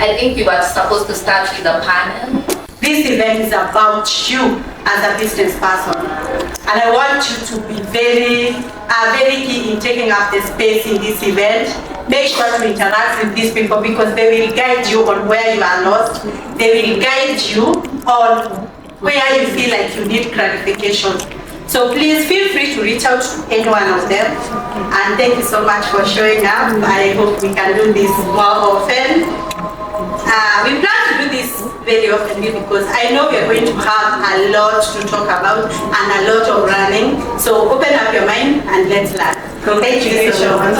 I think we were supposed to start with a panel. This event is about you as a business person. And I want you to be very keen in taking up the space in this event. Make sure to interact with these people because they will guide you on where you are lost. They will guide you on where you feel like you need clarification. So please feel free to reach out to any one of them. And thank you so much for showing up. I hope we can do this more often. We plan to do this very often because I know we are going to have a lot to talk about and a lot of running. So open up your mind and let's learn. Thank you so much.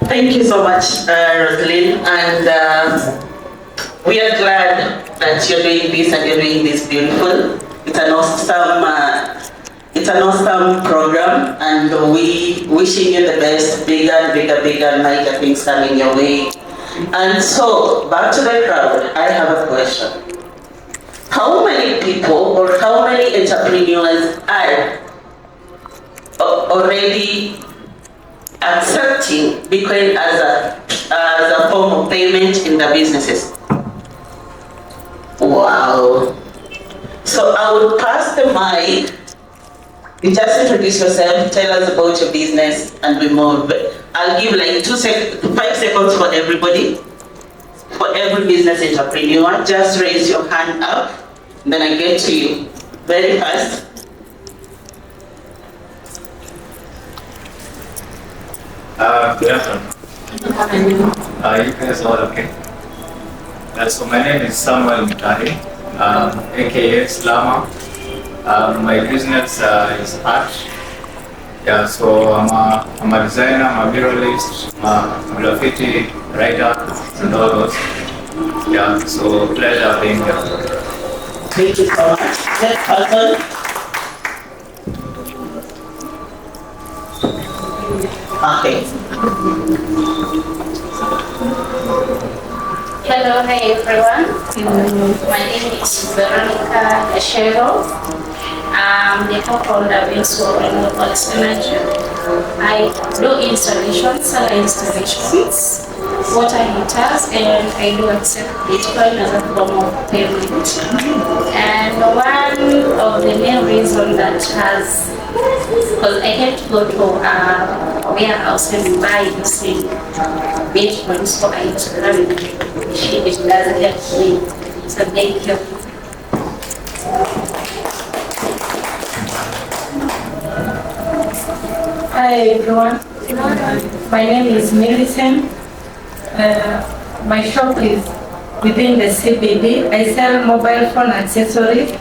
Thank you so much, Rosalind. And we are glad that you're doing this and you're doing this beautiful. It's an awesome program, and we wishing you the best, bigger, mightier things coming your way. And so, back to the crowd, I have a question. How many people or how many entrepreneurs are already accepting Bitcoin as a form of payment in their businesses? Wow. So I would pass the mic. You just introduce yourself, tell us about your business, and we move. I'll give like 5 seconds for everybody. For every business entrepreneur, just raise your hand up, then I get to you. Very fast. Good afternoon. You guys all okay? So my name is Samuel Mutahi, aka Slama. My business is art. Yeah, so I'm a designer, I'm a muralist, I'm a graffiti writer, and all those. Yeah, so pleasure being here. Thank you so much. Next person. Okay. Hello, hi everyone. My name is Veronica Ashero. I'm the co-founder of Renewable Energy. I do installations, solar installations, water heaters, and I do accept Bitcoin as a form of payment. And one of the main reasons that has, because I can't go to a warehouse and buy using Bitcoin, so I use the machine which doesn't help me. So thank you. Hi everyone, my name is Millicent. My shop is within the CBD. I sell mobile phone accessories.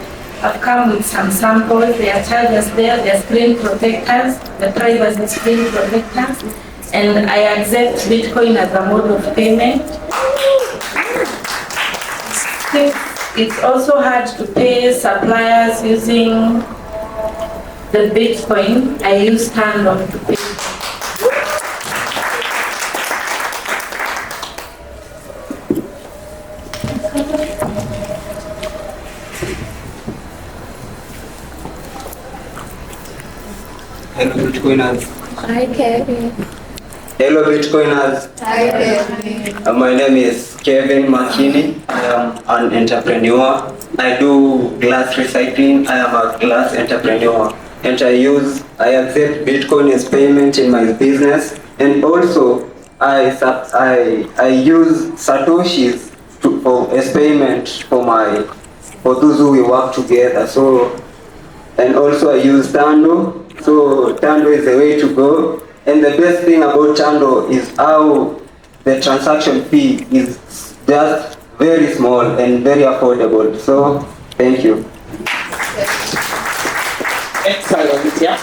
I've come with some samples. There are chargers there, there are screen protectors, the privacy screen protectors, and I accept Bitcoin as a mode of payment. It's also hard to pay suppliers using the Bitcoin. I use Tandem to pay. Hello Bitcoiners. Hi Kevin. Hello Bitcoiners. Hi Kevin. My name is Kevin Makini. I am an entrepreneur. I do glass recycling. I am a glass entrepreneur. And I accept Bitcoin as payment in my business. And also I use Satoshis as payment for those who we work together. So, and also I use Tando. So Tando is the way to go. And the best thing about Tando is how the transaction fee is just very small and very affordable. So thank you. Excellent, yeah.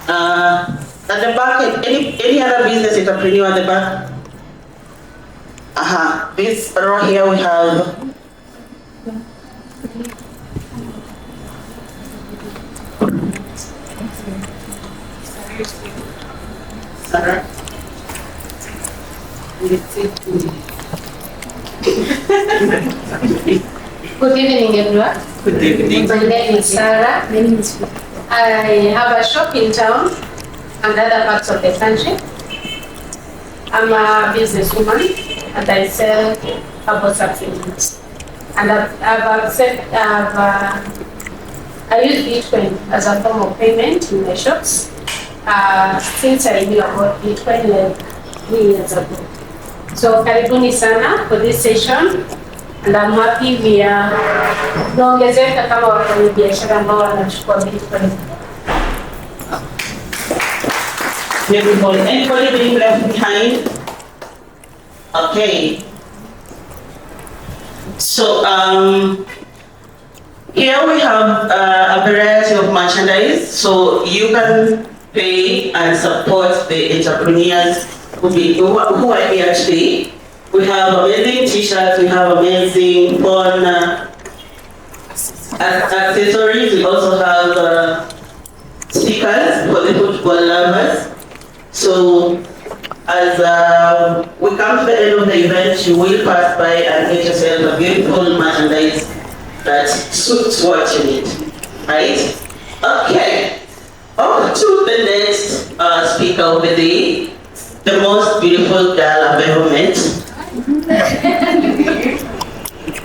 At the back, any other business entrepreneur at the back? This row here we have. Sarah. Good evening, everyone. Good evening. My name is Sarah. I have a shop in town and other parts of the country. I'm a businesswoman and I sell herbal supplements. And I use Bitcoin as a form of payment in my shops since I knew about Bitcoin like 3 years ago. So karibuni sana for this session and I'm happy we are tunaongezeka kama wafanyabiashara ambao wanachukua Bitcoin. Beautiful. Anybody being left behind? Okay. So here we have a variety of merchandise, so you can pay and support the entrepreneurs who are here today. We have amazing t-shirts, we have amazing fun accessories, we also have stickers for the football lovers. So as we come to the end of the event, you will pass by and get yourself a beautiful merchandise that suits what you need, right? Okay, on to the next speaker over there, the most beautiful girl I've ever met.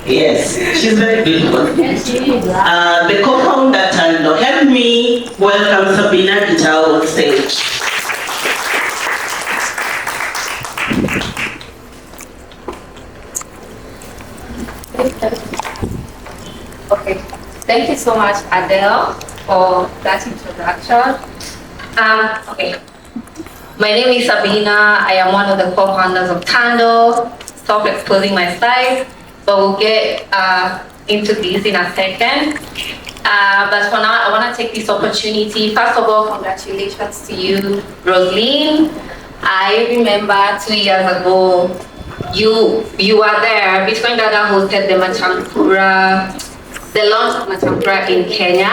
Yes, she's very beautiful. The co-founder Tando. Help me welcome Sabina Gitao on stage. Okay, thank you so much, Adele, for that introduction. Okay, my name is Sabina. I am one of the co-founders of Tando. Stop exposing my slides, but we'll get into this in a second. But for now, I want to take this opportunity. First of all, congratulations to you, Rosaline. I remember 2 years ago, you were there. Bitcoin Dada hosted the launch of Machankura in Kenya,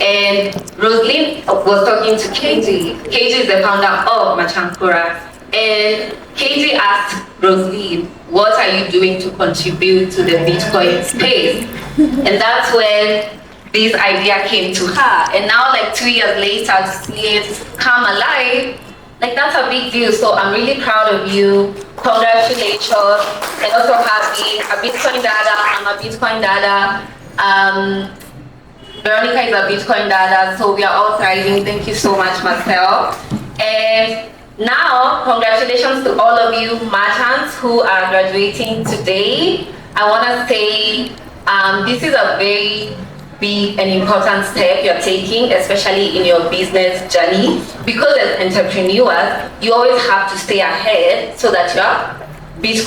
and Rosaline was talking to KG. KG is the founder of Machankura, and KG asked Rosaline, what are you doing to contribute to the Bitcoin space? And that's when this idea came to her. And now, like 2 years later, to see it come alive, like that's a big deal. So I'm really proud of you. Congratulations. And also happy a Bitcoin Dada. I'm a Bitcoin Dada. Veronica is a Bitcoin Dada. So we are all thriving. Thank you so much, Marcel. And now, congratulations to all of you merchants who are graduating today. I want to say this is a very big and important step you're taking, especially in your business journey. Because as entrepreneurs, you always have to stay ahead so that your business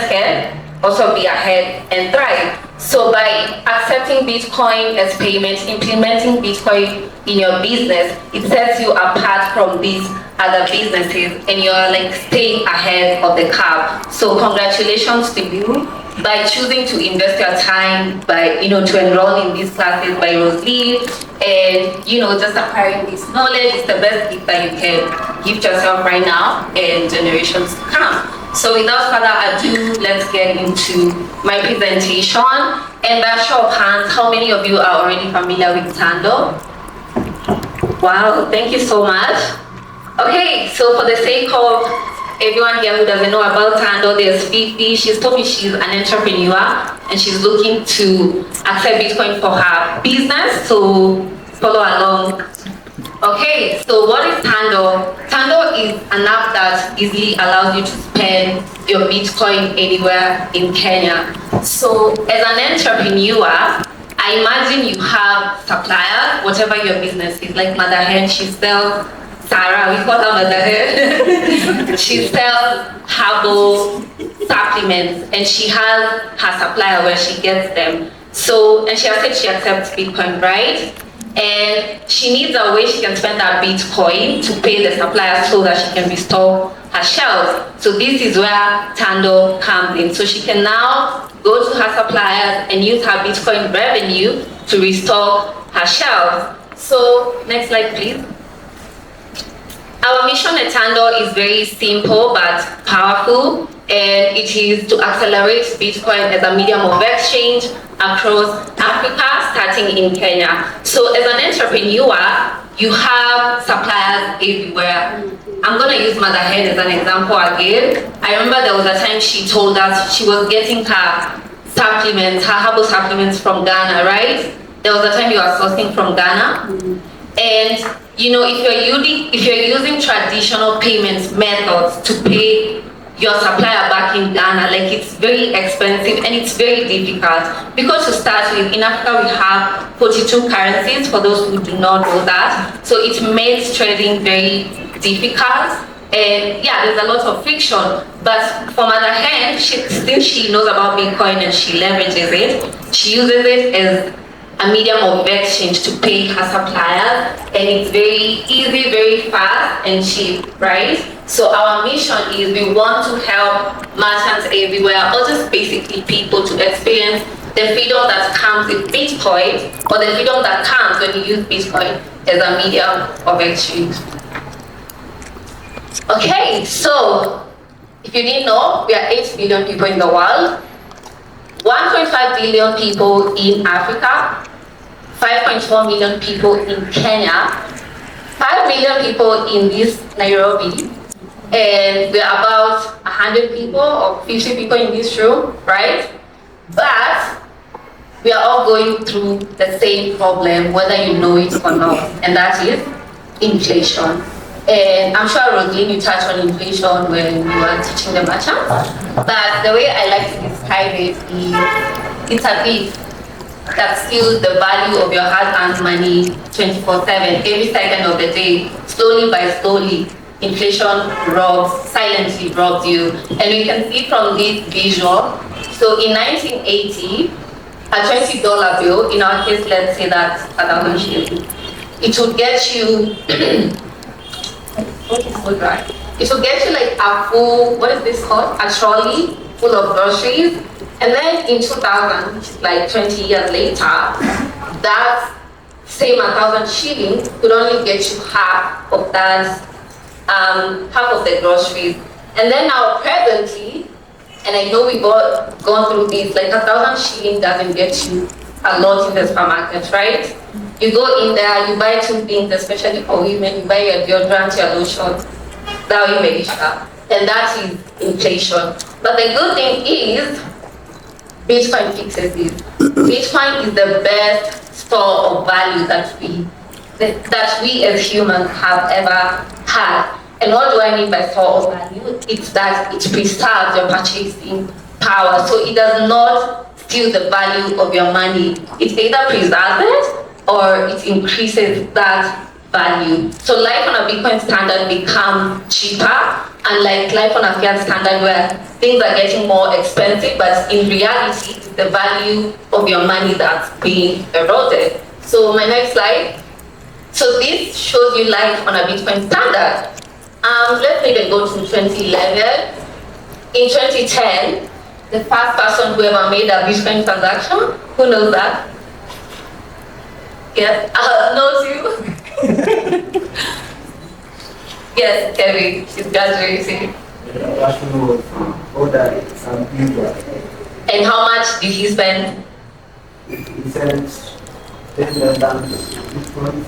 can also be ahead and thrive. So by accepting Bitcoin as payment, implementing Bitcoin in your business, it sets you apart from these other businesses and you're like staying ahead of the curve. So congratulations to you by choosing to invest your time by, to enroll in these classes by Rosaline and, just acquiring this knowledge is the best gift that you can gift yourself right now and generations to come. So without further ado, let's get into my presentation. And by show of hands, how many of you are already familiar with Tando? Wow, thank you so much. Okay, so for the sake of everyone here who doesn't know about Tando, there's Fifi. She's told me she's an entrepreneur and she's looking to accept Bitcoin for her business, so follow along. Okay, so what is Tando? Tando is an app that easily allows you to spend your Bitcoin anywhere in Kenya. So as an entrepreneur, I imagine you have suppliers, whatever your business is, like Mother Hen, she sells Sarah, we call her Mother Hen. She sells herbal supplements and she has her supplier where she gets them. So, and she has said she accepts Bitcoin, right? And she needs a way she can spend that Bitcoin to pay the supplier so that she can restore her shelves. So this is where Tando comes in. So she can now go to her suppliers and use her Bitcoin revenue to restore her shelves. So next slide, please. Our mission at Tando is very simple but powerful, and it is to accelerate Bitcoin as a medium of exchange across Africa, starting in Kenya. So as an entrepreneur, you have suppliers everywhere. I'm gonna use Motherhead as an example again. I remember there was a time she told us she was getting her supplements, her herbal supplements from Ghana, right? There was a time you were sourcing from Ghana. And you know, if you're using traditional payments methods to pay your supplier back in Ghana, like it's very expensive and it's very difficult. Because to start with, in Africa we have 42 currencies, for those who do not know that. So it makes trading very difficult. And yeah, there's a lot of friction. But from other hand, since she knows about Bitcoin and she leverages it, she uses it as a medium of exchange to pay her suppliers, and it's very easy, very fast and cheap, right? So our mission is we want to help merchants everywhere, or just basically people, to experience the freedom that comes with Bitcoin, or the freedom that comes when you use Bitcoin as a medium of exchange. Okay, so if you didn't know, we are 8 billion people in the world. 1.5 billion people in Africa, 5.4 million people in Kenya, 5 million people in this Nairobi, and we're about 100 people or 50 people in this room, right? But we are all going through the same problem, whether you know it or not, and that is inflation. And I'm sure, Rosaline, you touched on inflation when you were teaching the merchants. But the way I like to describe it is, it's a thief that steals the value of your hard-earned money 24/7, every second of the day, slowly by slowly. Inflation silently robs you. And we can see from this visual. So in 1980, a $20 bill, in our case, let's say that's 1,000 shillings, it would get you it will get you like a full, what is this called? A trolley full of groceries. And then in 2000, which is like 20 years later, that same 1,000 shillings could only get you half of that, half of the groceries. And then now presently, and I know we've all gone through this, like 1,000 shillings doesn't get you a lot in the supermarket, right? You go in there, you buy 2 things, especially for women, you buy your deodorant, your lotion, and that is inflation. But the good thing is, Bitcoin fixes this. Bitcoin is the best store of value that we as humans have ever had. And what do I mean by store of value? It's that it preserves your purchasing power. So it does not steal the value of your money. It either preserves it or it increases that value. So life on a Bitcoin standard becomes cheaper, unlike life on a fiat standard where things are getting more expensive, but in reality, it's the value of your money that's being eroded. So my next slide. So this shows you life on a Bitcoin standard. Let's maybe go to 2011. In 2010, the first person who ever made a Bitcoin transaction, who knows that? Yes, knows you. Yes, Kevin, she's graduating. And how much did he spend? He spent 10,000 Bitcoin.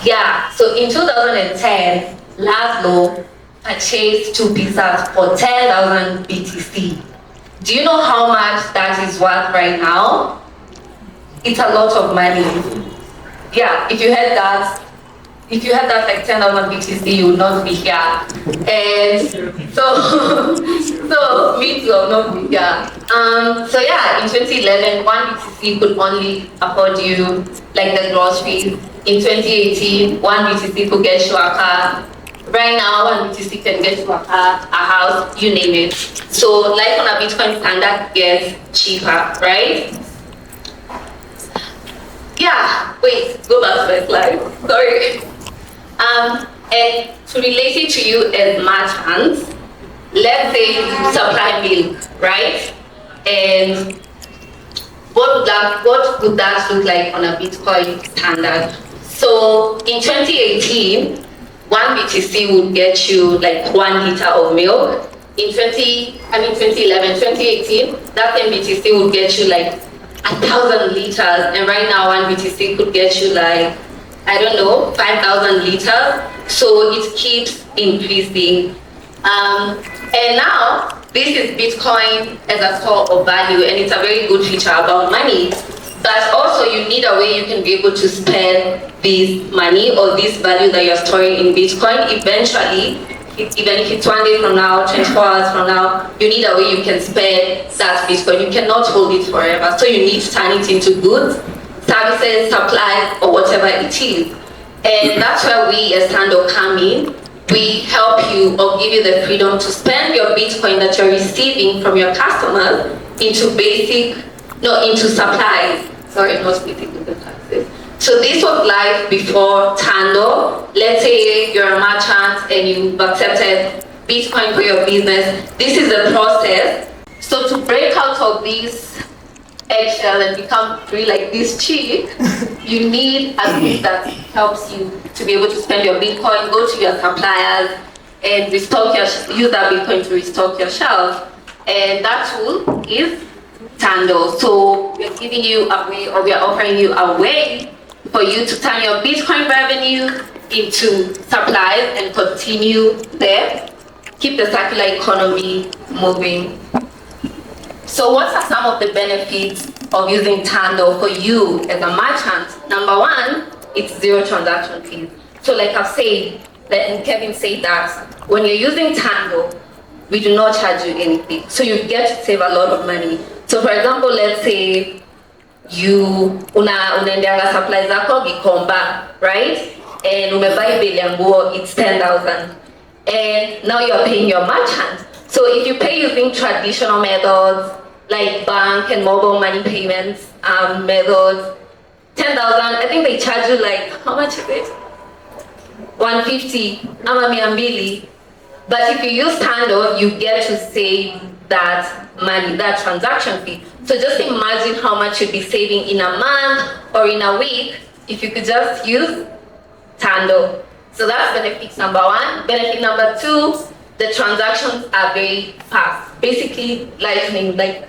Yeah, so in 2010, Laszlo purchased 2 pizzas for 10,000 BTC. Do you know how much that is worth right now? It's a lot of money. Yeah, if you had that like 10,000 BTC, you would not be here. And so me too, I'll not be here. So yeah, in 2011, 1 BTC could only afford you like the groceries. In 2018, 1 BTC could get you a car. Right now, 1 BTC can get you a car, a house, you name it. So life on a Bitcoin standard gets cheaper, right? Yeah, wait, go back to my slide. Sorry. And to relate it to you as merchants, let's say you supply milk, right? And what would that look like on a Bitcoin standard? So in 2018, 1 BTC would get you like 1 liter of milk. In 2011, 2018, that same BTC would get you like 1,000 liters, and right now 1 BTC could get you like, I don't know, 5,000 liters. So it keeps increasing. And now, this is Bitcoin as a store of value, and it's a very good feature about money. But also, you need a way you can be able to spend this money or this value that you're storing in Bitcoin. Eventually, even if it's 1 day from now, 24 hours from now, you need a way you can spend that Bitcoin. You cannot hold it forever. So you need to turn it into goods, services, supplies, or whatever it is. And that's where we as Tando come in. We help you or give you the freedom to spend your Bitcoin that you're receiving from your customers into supplies. Sorry, not splitting with the taxes. So this was live before Tando. Let's say you're a merchant and you've accepted Bitcoin for your business. This is the process. So to break out of this eggshell and become free like this chick, you need a tool that helps you to be able to spend your Bitcoin, go to your suppliers, and use that Bitcoin to restock your shelf. And that tool is Tando. So we're giving you a way, or we're offering you a way for you to turn your Bitcoin revenue into supplies and continue there. Keep the circular economy moving. So what are some of the benefits of using Tando for you as a merchant? Number one, it's zero transaction fees. So like I've said, and Kevin said that when you're using Tando, we do not charge you anything. So you get to save a lot of money. So for example, let's say you unaendeanga supply zako Gikomba, right? And umebuy bale ya nguo, it's 10,000. And now you're paying your merchant. So if you pay using traditional methods like bank and mobile money payments methods, 10,000, I think they charge you like, how much is it? 150, ama 200. But if you use Tando, you get to save that money, that transaction fee. So just imagine how much you'd be saving in a month or in a week if you could just use Tando. So that's benefit number one. Benefit number two, the transactions are very fast. Basically, lightning, like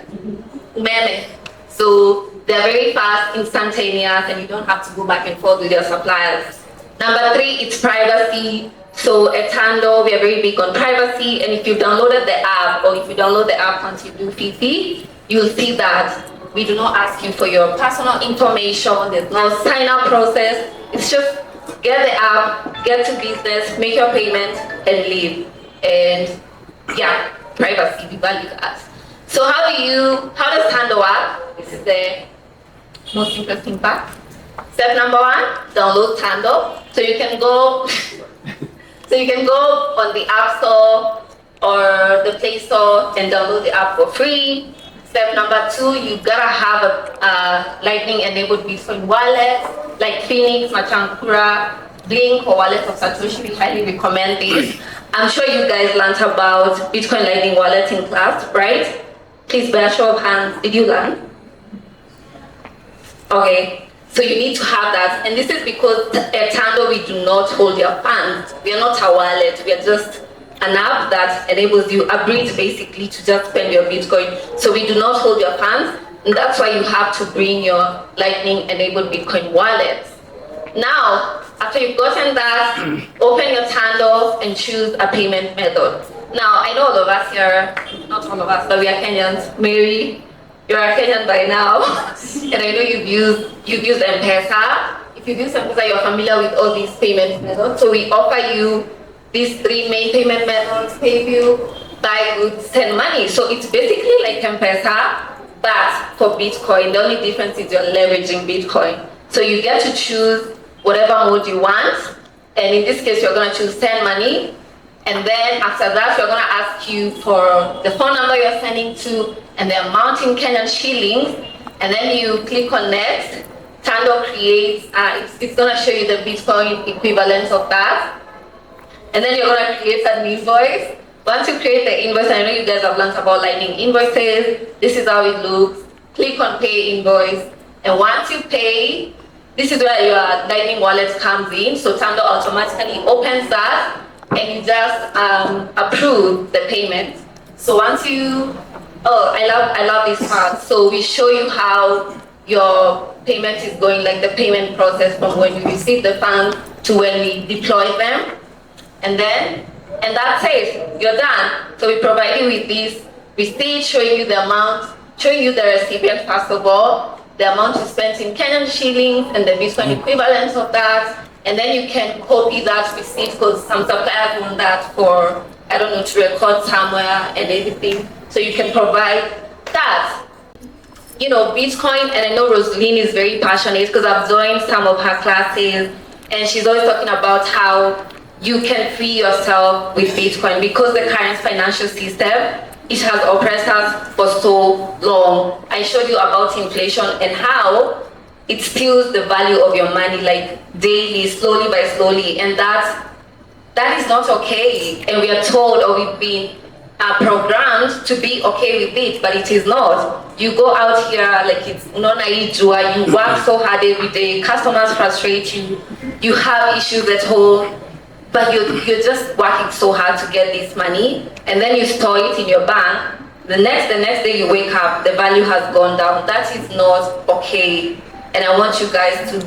meme. So they're very fast, instantaneous, and you don't have to go back and forth with your suppliers. Number three, it's privacy. So at Tando, we are very big on privacy, and if you've downloaded the app, or if you download the app once you do Fifi, you'll see that we do not ask you for your personal information. There's no sign-up process. It's just get the app, get to business, make your payment, and leave. And yeah, privacy, we value that. So how does Tando work? This is the most interesting part. Step number one, download Tando. So you can go on the App Store or the Play Store and download the app for free. Step number two, you gotta have a Lightning-enabled Bitcoin wallet like Phoenix, Machankura, Blink, or Wallet of Satoshi. We highly recommend this. I'm sure you guys learned about Bitcoin Lightning Wallet in class, right? Please, by a show of hands, did you learn? Okay. So you need to have that, and this is because at Tando we do not hold your funds. We are not a wallet, we are just an app that enables you, a bridge basically, to just spend your Bitcoin. So we do not hold your funds, and that's why you have to bring your Lightning-enabled Bitcoin wallet. Now, after you've gotten that, open your Tando and choose a payment method. Now, I know all of us here, not all of us, but we are Kenyans. Mary, you're a Kenyan by now, and I know you've used M-Pesa. If you've used M-Pesa, you're familiar with all these payment methods. So we offer you these three main payment methods: pay bill, buy goods, send money. So it's basically like M-Pesa, but for Bitcoin. The only difference is you're leveraging Bitcoin. So you get to choose whatever mode you want, and in this case, you're gonna choose send money. And then after that, we're gonna ask you for the phone number you're sending to and the amount in Kenyan shillings. And then you click on next. Tando creates, it's gonna show you the Bitcoin equivalent of that. And then you're gonna create an invoice. Once you create the invoice, I know you guys have learned about Lightning invoices. This is how it looks. Click on pay invoice. And once you pay, this is where your Lightning wallet comes in. So Tando automatically opens that, and you just approve the payment. So once you, I love this part. So we show you how your payment is going, like the payment process from when you receive the funds to when we deploy them. And that's it, you're done. So we provide you with this receipt showing you the amount, showing you the recipient first of all, the amount you spent in Kenyan shillings and the Bitcoin equivalent of that. And then you can copy that receipt because some suppliers want that for, I don't know, to record somewhere and everything. So you can provide that. You know, Bitcoin, and I know Rosaline is very passionate because I've joined some of her classes and she's always talking about how you can free yourself with Bitcoin because the current financial system, it has oppressed us for so long. I showed you about inflation and how it steals the value of your money like daily, slowly by slowly, and that is not okay. And we are told, or we've been programmed to be okay with it, but it is not. You go out here like it's non-aijua, you work so hard every day, customers frustrate you, you have issues at home, but you're just working so hard to get this money, and then you store it in your bank. The next day you wake up, the value has gone down. That is not okay, and I want you guys to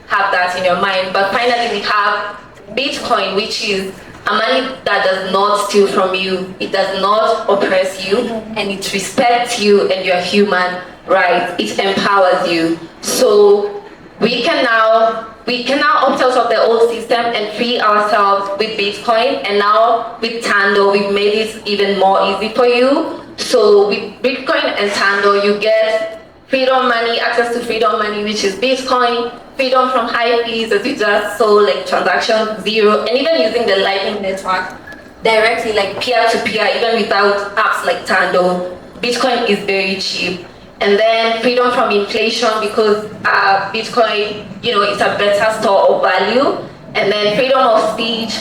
have that in your mind. But finally, we have Bitcoin, which is a money that does not steal from you, it does not oppress you, and it respects you and your human rights. It empowers you. So we can now opt out of the old system and free ourselves with Bitcoin. And now with Tando, we've made it even more easy for you. So with Bitcoin and Tando, you get freedom money, access to freedom money, which is Bitcoin, freedom from high fees, as you just saw, like transaction zero, and even using the Lightning Network directly, like peer-to-peer, even without apps like Tando, Bitcoin is very cheap. And then freedom from inflation because Bitcoin, you know, it's a better store of value. And then freedom of speech,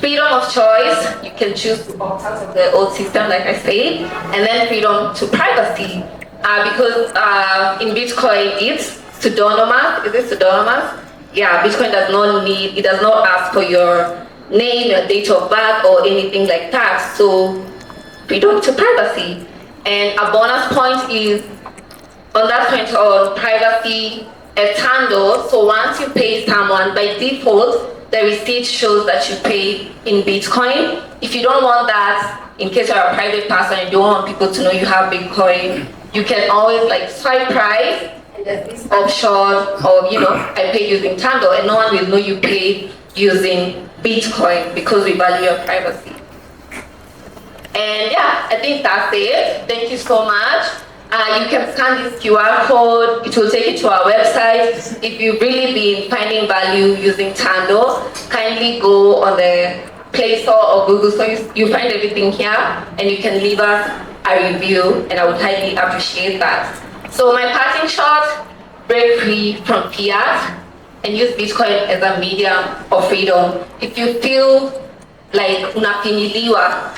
freedom of choice, you can choose to opt out of the old system, like I said. And then freedom to privacy, because in Bitcoin it's pseudonymous. Is it pseudonymous? Yeah, Bitcoin does not ask for your name, your date of birth, or anything like that. So freedom to privacy. And a bonus point is on that point on privacy at Tando. So once you pay someone, by default, the receipt shows that you paid in Bitcoin. If you don't want that, in case you're a private person and you don't want people to know you have Bitcoin, you can always like swipe right, and there's this option of, you know, I paid using Tando, and no one will know you paid using Bitcoin because we value your privacy. And yeah, I think that's it. Thank you so much. You can scan this QR code. It will take you to our website. If you've really been finding value using Tando, kindly go on the Play Store or Google Store. You find everything here, and you can leave us a review, and I would highly appreciate that. So my parting shot, break free from fiat and use Bitcoin as a medium of freedom. If you feel like unafinyiliwa,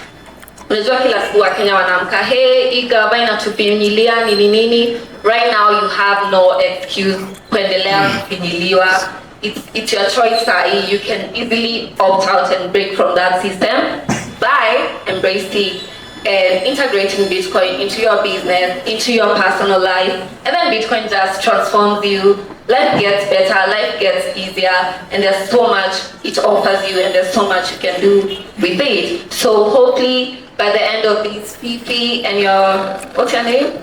unajua kila siku Wakenya wanaamka, hey, hii gava inatufinyilia nini nini. Right now you have no excuse kuendelea kufinyiliwa. It's your choice, sahi. You can easily opt out and break from that system by embracing and integrating Bitcoin into your business, into your personal life, and then Bitcoin just transforms you. Life gets better, life gets easier, and there's so much it offers you, and there's so much you can do with it. So hopefully by the end of this, Fifi and what's your name?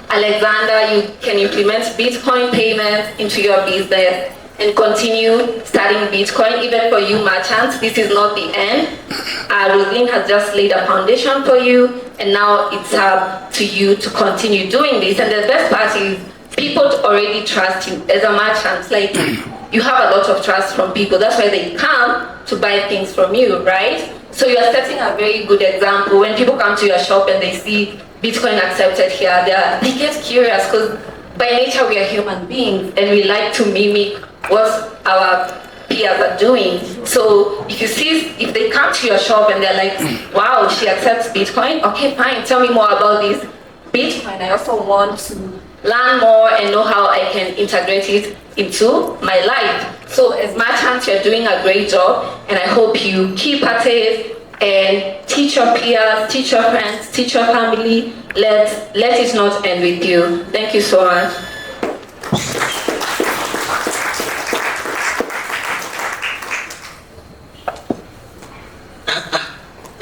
Alexander, you can implement Bitcoin payments into your business and continue studying Bitcoin. Even for you merchants, this is not the end. Rosaline has just laid a foundation for you, and now it's up to you to continue doing this. And the best part is people already trust you as a merchant. Like, you have a lot of trust from people. That's why they come to buy things from you, right? So you are setting a very good example. When people come to your shop and they see Bitcoin accepted here, they get curious because by nature we are human beings and we like to mimic what our peers are doing. So if they come to your shop and they're like, wow, she accepts Bitcoin, okay, fine, tell me more about this Bitcoin. I also want to learn more and know how I can integrate it into my life. So as merchants, you're doing a great job, and I hope you keep at it and teach your peers, teach your friends, teach your family. Let it not end with you. Thank you so much.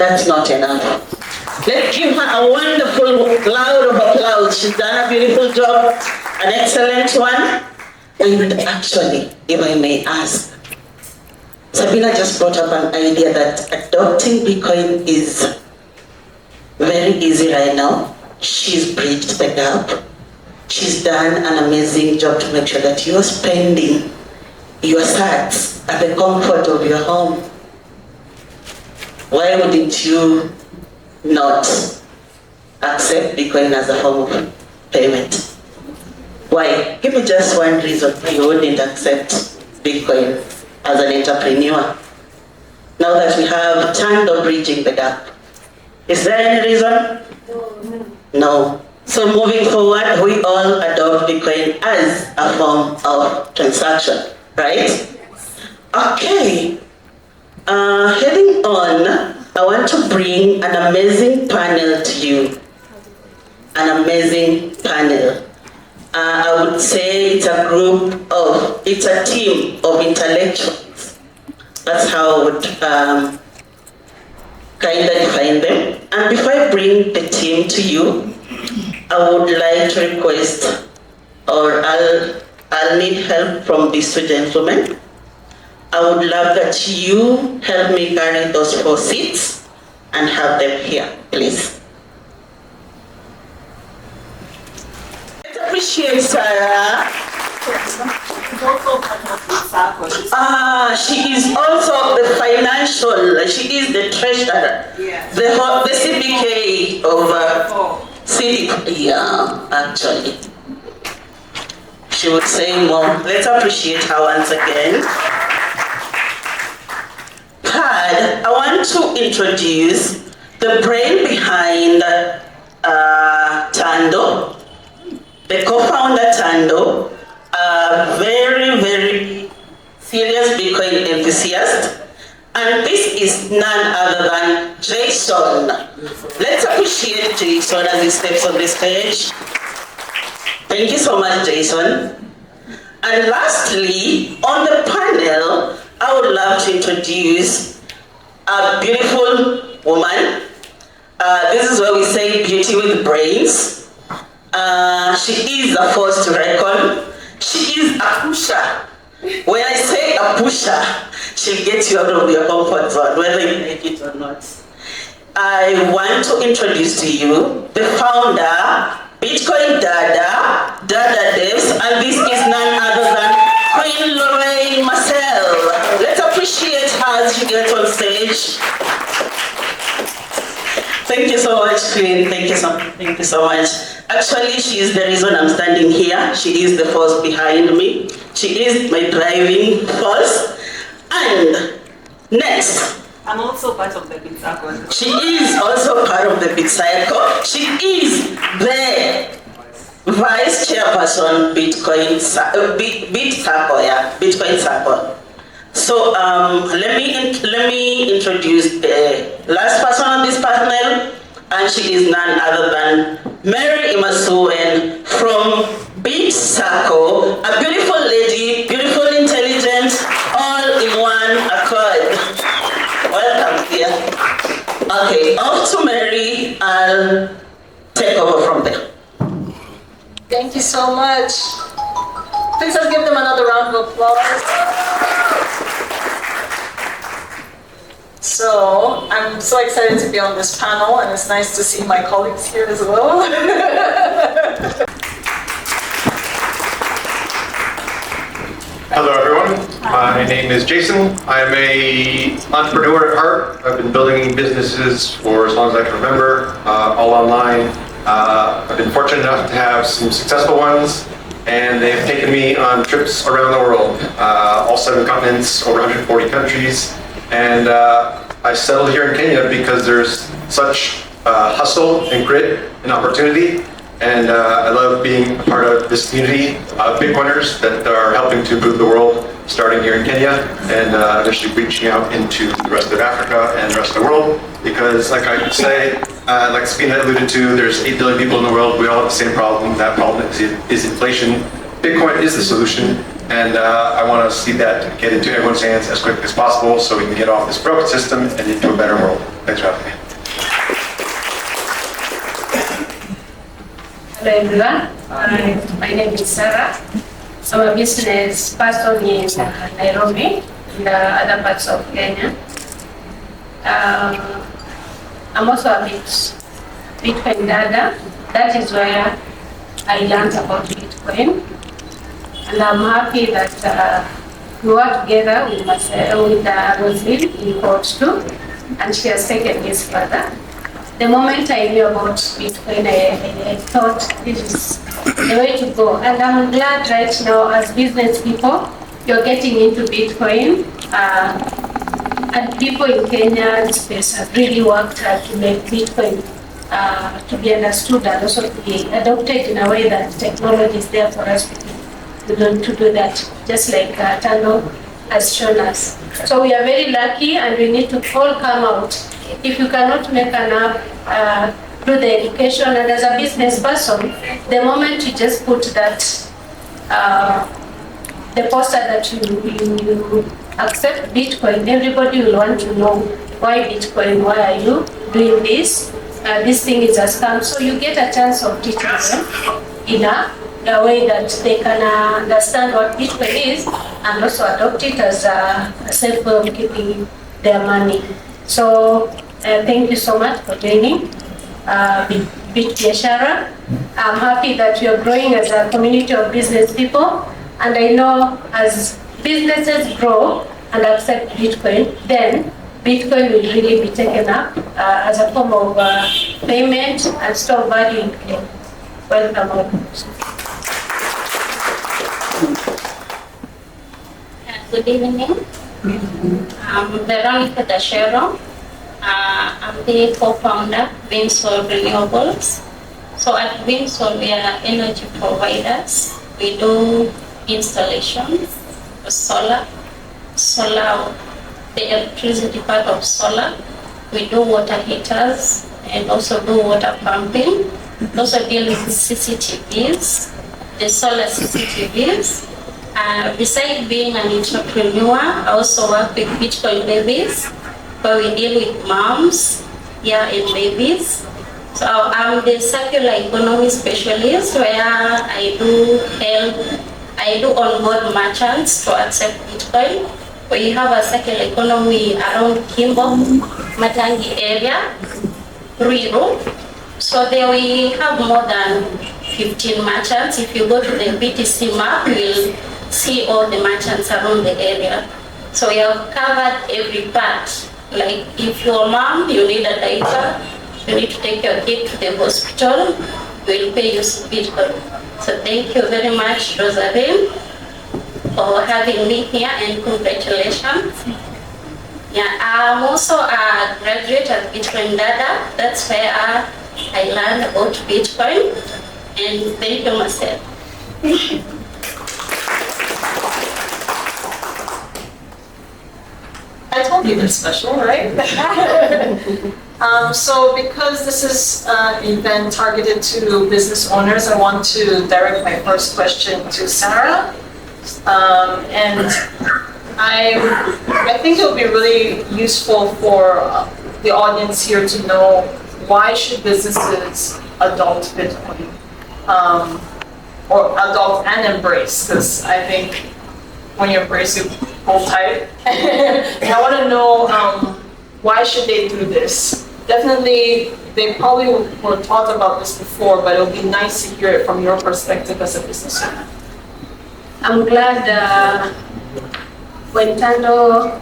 That's not enough. Let's give her a wonderful cloud of applause. She's done a beautiful job, an excellent one. And actually, if I may ask, Sabina just brought up an idea that adopting Bitcoin is very easy right now. She's bridged the gap. She's done an amazing job to make sure that you're spending your sats at the comfort of your home. Why wouldn't you not accept Bitcoin as a form of payment? Why? Give me just one reason why you wouldn't accept Bitcoin as an entrepreneur. Now that we have Tando bridging the gap. Is there any reason? No. So moving forward, we all adopt Bitcoin as a form of transaction, right? Okay. Heading on, I want to bring an amazing panel to you. An amazing panel. I would say it's a team of intellectuals. That's how I would kind of define them. And before I bring the team to you, I would like to request, or I'll need help from these two gentlemen. I would love that you help me carry those 4 seats and have them here, please. Let's appreciate Sarah. She is also the financial, she is the treasurer, the CBK of CBK, yeah, actually. She would say more. Let's appreciate her once again. Third, I want to introduce the brain behind Tando, the co-founder Tando, a very, very serious Bitcoin enthusiast, and this is none other than Jason. Let's appreciate Jason as he steps on the stage. Thank you so much, Jason. And lastly, on the panel, I would love to introduce a beautiful woman. This is where we say beauty with brains. She is a force to reckon. She is a pusher. When I say a pusher, she'll get you out of your comfort zone, whether you like it or not. I want to introduce to you the founder, Bitcoin Dada, Dada Devs, and this is none other than Queen Lorraine Marcel. Let's appreciate her as she gets on stage. Thank you so much, Queen. Thank you so much. Actually, she is the reason I'm standing here. She is the force behind me. She is my driving force. And next, I'm also part of the Big Circle. she is also part of the Big Circle. She is the Vice Chairperson Bitcoin Circle, yeah, Bitcoin Circle. So let me introduce the last person on this panel, and she is none other than Mary Imasuen from Bit Circle, a beautiful lady, beautiful intelligence, all in one accord. Welcome here. Okay, off to Mary. I'll take over from there. Thank you so much. Please let's give them another round of applause. So, I'm so excited to be on this panel, and it's nice to see my colleagues here as well. Hello everyone, my name is Jason. I'm an entrepreneur at heart. I've been building businesses for as long as I can remember, all online. I've been fortunate enough to have some successful ones, and they've taken me on trips around the world, all 7 continents, over 140 countries. And I settled here in Kenya because there's such hustle and grit and opportunity. And I love being a part of this community of Bitcoiners that are helping to improve the world, starting here in Kenya and eventually reaching out into the rest of Africa and the rest of the world. Because like I say, like Sabina alluded to, there's 8 billion people in the world. We all have the same problem. That problem is inflation. Bitcoin is the solution. And I want to see that get into everyone's hands as quickly as possible so we can get off this broken system and into a better world. Thanks for having me. Hello everyone, my name is Sarah. I'm a business person in Nairobi and other parts of Kenya. I'm also a Bitcoin dada. That is where I learned about Bitcoin. And I'm happy that we work together with Roslyn in court too, and she has taken this further. The moment I knew about Bitcoin, I thought this is the way to go. And I'm glad right now, as business people, you're getting into Bitcoin. And people in Kenya space have really worked hard to make Bitcoin to be understood and also to be adopted in a way that technology is there for us to do that, just like Tando has shown us. So we are very lucky and we need to all come out. If you cannot make enough through the education, and as a business person, the moment you just put that, the poster that you accept Bitcoin, everybody will want to know why Bitcoin, why are you doing this? This thing is a scam. So you get a chance of teaching them in a way that they can understand what Bitcoin is and also adopt it as a safe way of keeping their money. So thank you so much for joining Bitbiashara. I'm happy that you're growing as a community of business people, and I know as businesses grow and accept Bitcoin, then Bitcoin will really be taken up as a form of payment and store value in Kenya. Welcome all. Good evening. I'm Veronica Dashero. I'm the co-founder of Vinsol Renewables. So at Vinsol, we are energy providers. We do installations for solar, the electricity part of solar. We do water heaters and also do water pumping. We also deal with CCTVs, the solar CCTVs. Besides being an entrepreneur, I also work with Bitcoin babies, where we deal with moms, and babies. So I'm the circular economy specialist, where I do onboard merchants to accept Bitcoin. We have a circular economy around Kimbo, Matangi area, Ruiru. So there we have more than 15 merchants. If you go to the BTC map, you will see all the merchants around the area. So we have covered every part. Like if your mom, you need a diaper, you need to take your kid to the hospital, we'll pay you Bitcoin. So thank you very much, Rosalind, for having me here, and congratulations. I'm also a graduate at Bitcoin Dada. That's where I learned about Bitcoin, and thank you myself. I told you they're special, right? So because this is an event targeted to business owners, I want to direct my first question to Sarah. And I think it would be really useful for the audience here to know, why should businesses adopt Bitcoin? Or adopt and embrace, because I think when you embrace it, hold tight. And I want to know, why should they do this? Definitely, they probably were taught about this before, but it would be nice to hear it from your perspective as a business owner. I'm glad when Tando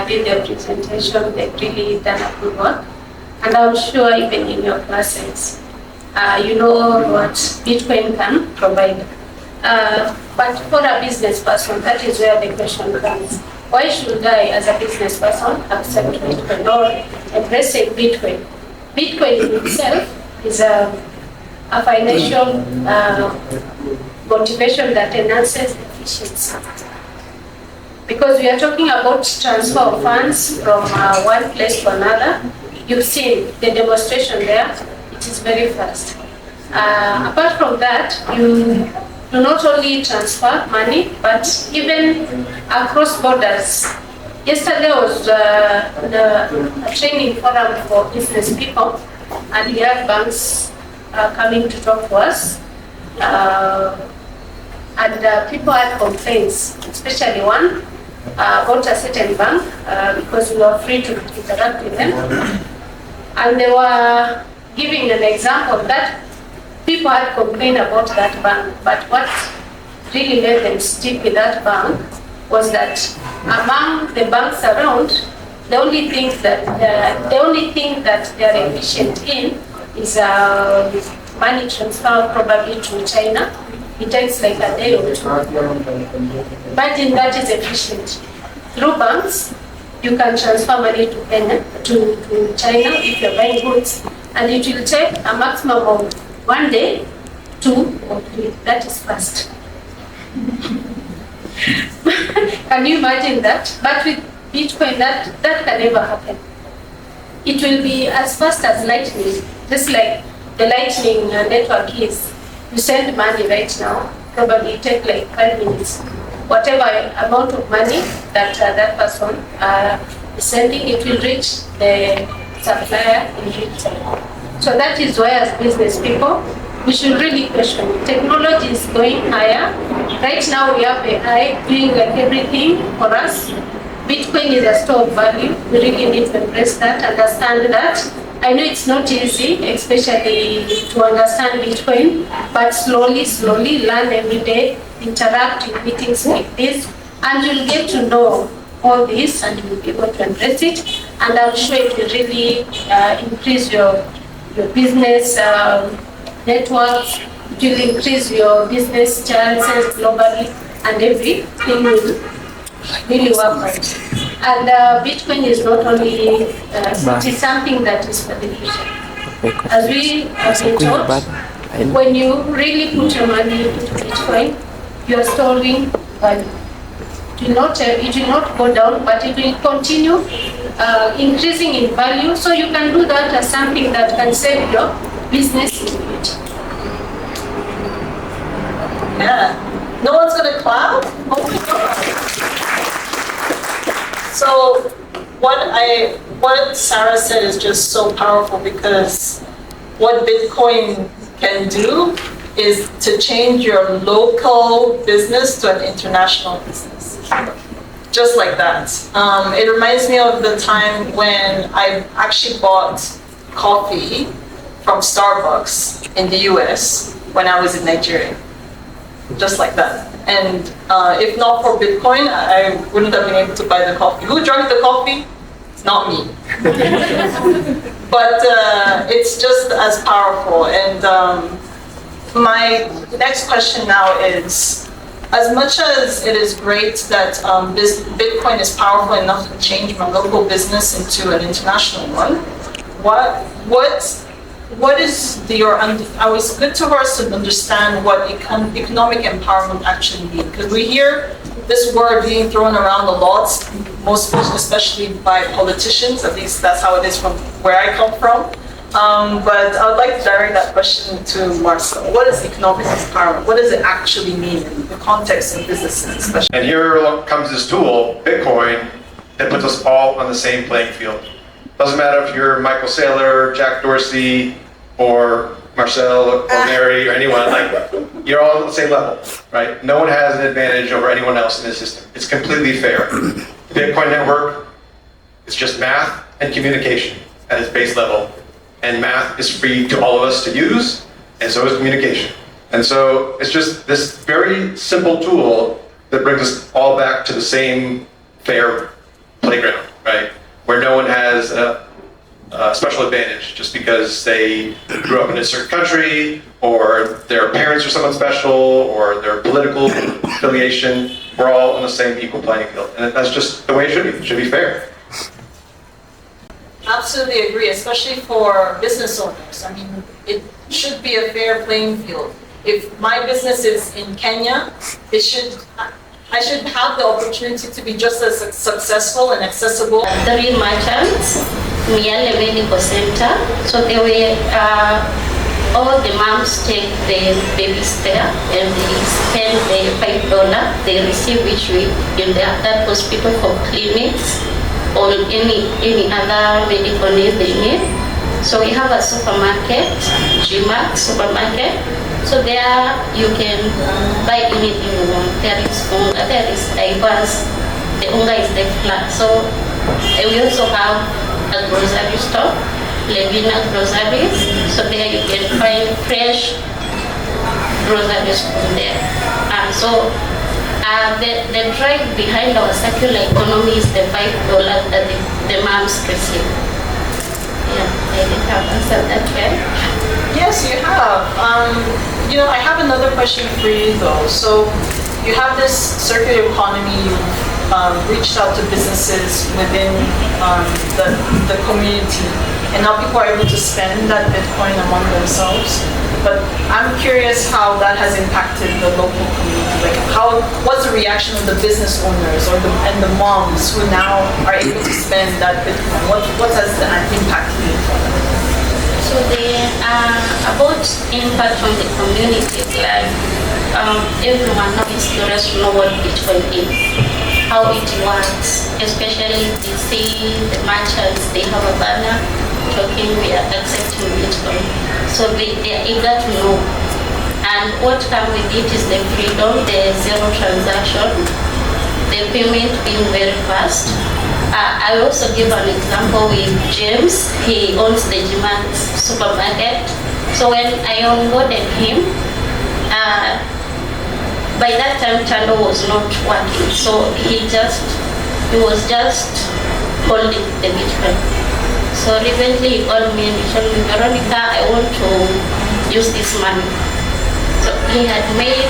did their presentation, they've really done a good work. And I'm sure even in your classes, you know what Bitcoin can provide. But for a business person, that is where the question comes. Why should I, as a business person, accept Bitcoin or embrace Bitcoin? Bitcoin in itself is a financial motivation that enhances efficiency. Because we are talking about transfer of funds from one place to another. You've seen the demonstration there, it is very fast. Apart from that, do not only transfer money, but even across borders. Yesterday was a training forum for business people, and we had banks coming to talk to us. People had complaints, especially one about a certain bank because we were free to interact with them. And they were giving an example that people had complained about that bank, but what really made them stick with that bank was that among the banks around, the only thing that they are efficient in is money transfer, probably to China. It takes like a day or two. Imagine that is efficient. Through banks, you can transfer money to Kenya, to China if you're buying goods, and it will take a maximum of 1 day, 2 or 3. That is fast. Can you imagine that? But with Bitcoin, that can never happen. It will be as fast as lightning, just like the lightning network is. You send money right now, probably take like 5 minutes. Whatever amount of money that that person is sending, it will reach the supplier in real time. So that is why as business people, we should really question. Technology is going higher. Right now we have AI doing like everything for us. Bitcoin is a store of value. We really need to embrace that, understand that. I know it's not easy, especially to understand Bitcoin, but slowly learn every day, interact in meetings like this, and you'll get to know all this and you'll be able to embrace it. And I'm sure it will really increase your business networks, it will increase your business chances globally, and everything will really work right. And Bitcoin is not only, it is something that is for the future. As we have been taught, when you really put your money into Bitcoin, you are storing value. It will not go down, but it will continue increasing in value. So you can do that as something that can save your business in the future. Yeah. No one's gonna clap? Oh my God. So what Sarah said is just so powerful, because what Bitcoin can do is to change your local business to an international business. Just like that. It reminds me of the time when I actually bought coffee from Starbucks in the US when I was in Nigeria. Just like that. And if not for Bitcoin, I wouldn't have been able to buy the coffee. Who drank the coffee? Not me. But it's just as powerful. And my next question now is, as much as it is great that Bitcoin is powerful enough to change my local business into an international one, what is I was good to us to understand what economic empowerment actually means, because we hear this word being thrown around a lot, most especially by politicians. At least that's how it is from where I come from. But I would like to direct that question to Marcel. What is economic empowerment? What does it actually mean in the context of businesses, especially? And here comes this tool, Bitcoin, that puts us all on the same playing field. Doesn't matter if you're Michael Saylor, Jack Dorsey, or Marcel, or Mary, or anyone, like, you're all at the same level, right? No one has an advantage over anyone else in the system. It's completely fair. The Bitcoin network, it's just math and communication at its base level. And math is free to all of us to use, and so is communication. And so it's just this very simple tool that brings us all back to the same fair playground, right? Where no one has a special advantage just because they grew up in a certain country, or their parents are someone special, or their political affiliation. We're all on the same equal playing field. And that's just the way it should be. It should be fair. Absolutely agree, especially for business owners. I mean, it should be a fair playing field. If my business is in Kenya, I should have the opportunity to be just as successful and accessible. 3 merchants, Miale Medical Center. So they were, all the moms take the babies there, and they spend the $5 they receive each week in that hospital for clinics or any other medical needs they need. So we have a supermarket, GMAC supermarket. So there you can buy anything you want. There is unga, there is diapers. The unga is the flat. So we also have a grocery store, Levina Groceries. So there you can find fresh groceries from there. The drive behind our circular economy is the $5 that the moms receive. Yeah, I think I've answered that well. Yes, you have. I have another question for you though. So you have this circular economy, you've reached out to businesses within the community, and now people are able to spend that Bitcoin among themselves. But I'm curious how that has impacted the local community. Like, what's the reaction of the business owners and the moms who now are able to spend that Bitcoin? What has the impact been for them? So about impact on the community, like everyone now is curious to know what Bitcoin is, how it works, especially they see the merchants, they have a banner talking, we are accepting Bitcoin. So they are eager to know. And what comes with it is the freedom, the zero transaction, the payment being very fast. I also give an example with James. He owns the GMAC supermarket. So when I onboarded him, by that time Channel was not working. So he was just holding the Bitcoin. So recently he called me and he told me, Veronica, I want to use this money. So he had made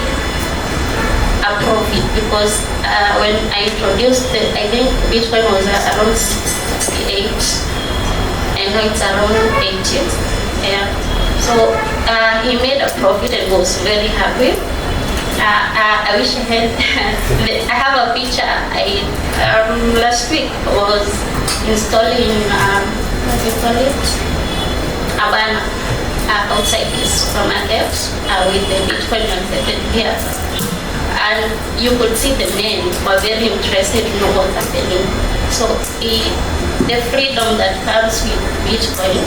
a profit because when I introduced it, I think Bitcoin was around 68 and now it's around 80. Yeah. So he made a profit and was very happy. I wish I had, I have a picture. Last week was installing, what do you call it? A banner outside this supermarket with the Bitcoin accepted here. And you could see the men were very interested in what's happening. So the freedom that comes with Bitcoin,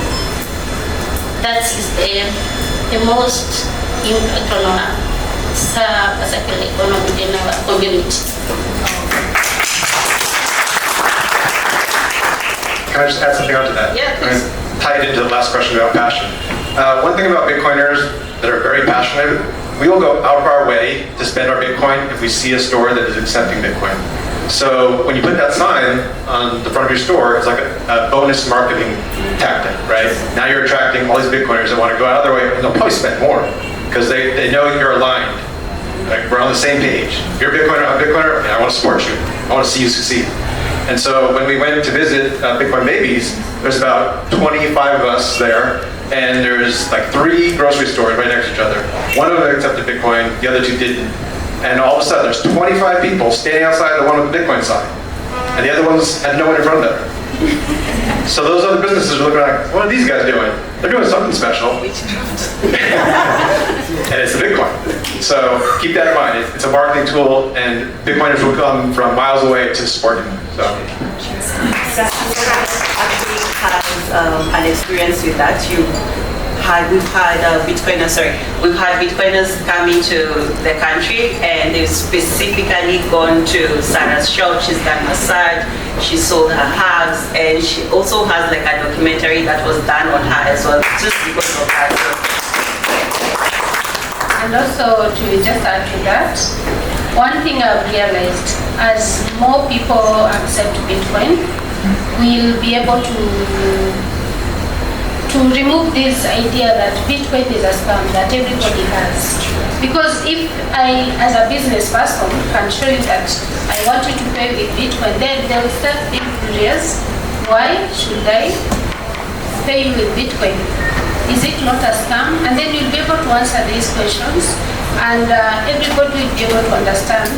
that is the most impact on our circular economy in our community. Can I just add something onto that? Yeah, please. Tie it into the last question about passion. One thing about Bitcoiners that are very passionate, we will go out of our way to spend our Bitcoin if we see a store that is accepting Bitcoin. So when you put that sign on the front of your store, it's like a bonus marketing tactic, right? Now you're attracting all these Bitcoiners that want to go out of their way, and they'll probably spend more because they know you're aligned. Like, we're on the same page. If you're a Bitcoiner, I'm a Bitcoiner, and I want to support you. I want to see you succeed. And so when we went to visit Bitcoin Babies, there's about 25 of us there, and there's like 3 grocery stores right next to each other. One of them accepted Bitcoin, the other 2 didn't. And all of a sudden, there's 25 people standing outside the one with the Bitcoin sign, and the other ones had no one in front of them. So those other businesses are looking like, what are these guys doing? They're doing something special. And it's the Bitcoin. So keep that in mind. It's a marketing tool, and Bitcoiners will come from miles away to support you. So. Actually has an experience with that. We've had Bitcoiners coming to the country, and they've specifically gone to Sarah's shop. She's done massage, she sold her herbs, and she also has like a documentary that was done on her as well, just because of that. And also to just add to that, one thing I've realized, as more people accept Bitcoin, we'll be able to remove this idea that Bitcoin is a scam that everybody has. Because if I, as a business person, can show you that I want you to pay with Bitcoin, then they'll start being curious. Why should I pay you with Bitcoin? Is it not a scam? And then you'll be able to answer these questions, and everybody will be able to understand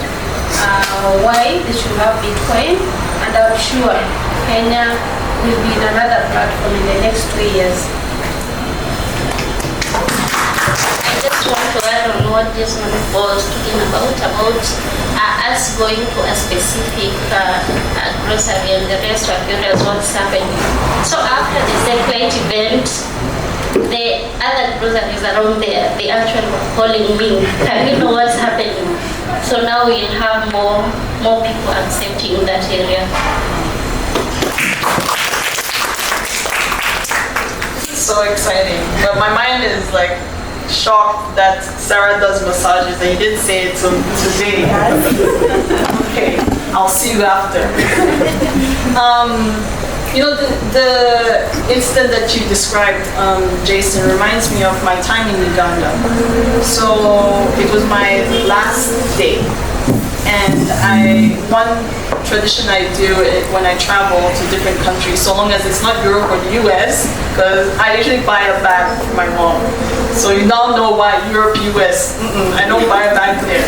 why they should have Bitcoin. And I'm sure Kenya will be in another platform in the next 2 years. just want to add on what Jason was talking about us going to a specific grocery and the rest of areas what's happening. So after the separate event, the other groceries around there, they actually were calling me, can you know what's happening? So now we'll have more people accepting that area. So exciting. But my mind is like shocked that Sarah does massages and you didn't say it today. Okay, I'll see you after. You know, the incident that you described, Jason, reminds me of my time in Uganda. So it was my last day. And one tradition I do when I travel to different countries, so long as it's not Europe or the US, because I usually buy a bag for my mom. So you now know why Europe, US, I don't buy a bag there.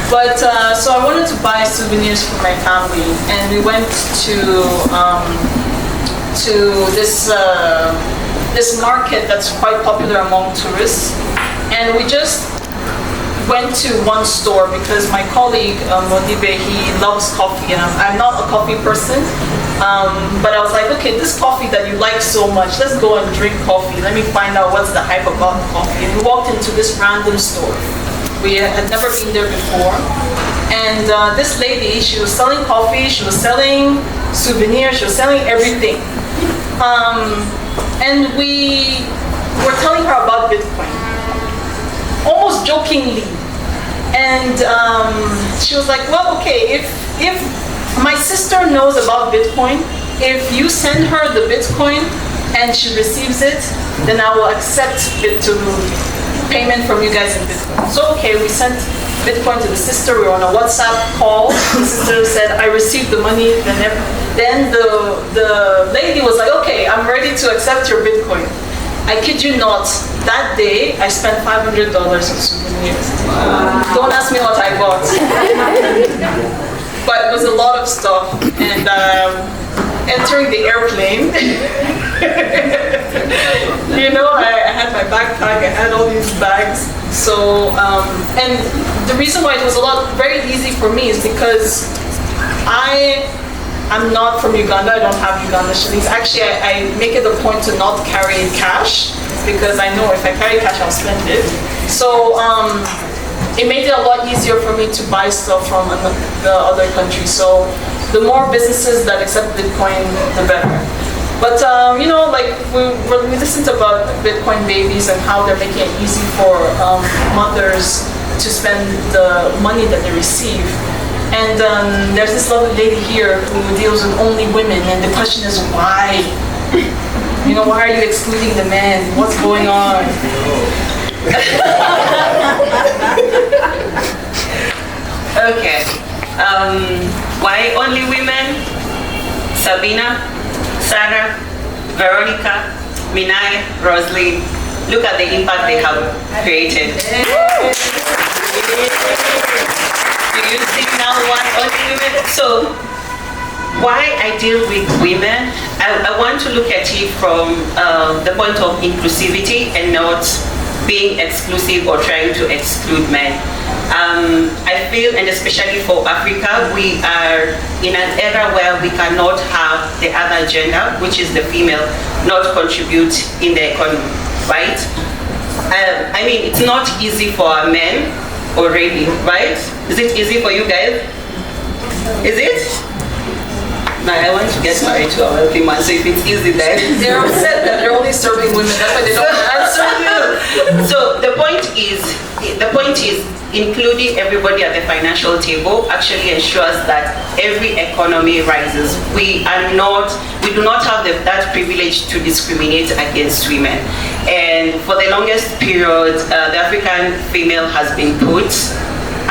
But so I wanted to buy souvenirs for my family, and we went to this market that's quite popular among tourists, and we just went to one store because my colleague Modibe, he loves coffee, and I'm not a coffee person, but I was like, okay, this coffee that you like so much, let's go and drink coffee. Let me find out what's the hype about coffee. And we walked into this random store. We had never been there before. And this lady, she was selling coffee, she was selling souvenirs, she was selling everything. And we were telling her about Bitcoin, almost jokingly. And she was like, well, okay, if my sister knows about Bitcoin, if you send her the Bitcoin and she receives it, then I will accept it to payment from you guys in Bitcoin. So okay, we sent Bitcoin to the sister. We were on a WhatsApp call. The sister said, I received the money. Then the lady was like, okay, I'm ready to accept your Bitcoin. I kid you not, that day I spent $500 on souvenirs. Don't ask me what I bought. But it was a lot of stuff. And entering the airplane, you know, I had my backpack, I had all these bags. So, and the reason why it was very easy for me is because I'm not from Uganda, I don't have Uganda shillings. Actually, I make it a point to not carry cash because I know if I carry cash, I'll spend it. So, it made it a lot easier for me to buy stuff from the other countries. So, the more businesses that accept Bitcoin, the better. But you know, like we listened about Bitcoin babies and how they're making it easy for mothers to spend the money that they receive. And there's this lovely lady here who deals with only women, and the question is why? You know, why are you excluding the men? What's going on? Okay. Why only women? Sabina, Sarah, Veronica, Minai, Rosalie. Look at the impact they have created. Do you see now why only women? So, why I deal with women, I want to look at it from the point of inclusivity and not being exclusive or trying to exclude men. I feel, and especially for Africa, we are in an era where we cannot have the other gender, which is the female, not contribute in the economy, right? I mean, it's not easy for our men already, right? Is it easy for you guys? Is it? No, I want to get married to a wealthy man, so if it's easy then. They're upset that they're only serving women, that's why they don't answer you. So the point is including everybody at the financial table actually ensures that every economy rises. We do not have that privilege to discriminate against women. And for the longest period, the African female has been put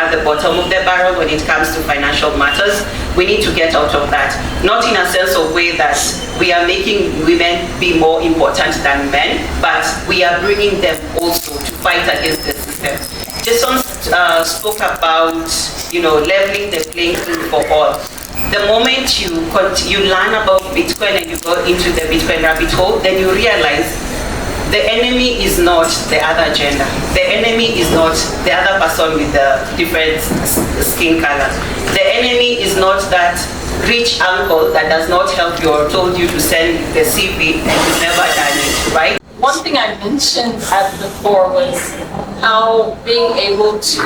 at the bottom of the barrel when it comes to financial matters. We need to get out of that. Not in a sense of way that we are making women be more important than men, but we are bringing them also to fight against the system. Jason spoke about, leveling the playing field for all. The moment you learn about Bitcoin and you go into the Bitcoin rabbit hole, then you realize the enemy is not the other gender. The enemy is not the other person with the different skin color. The enemy is not that rich uncle that does not help you or told you to send the CV and you've never done it, right? One thing I mentioned at the core was how being able to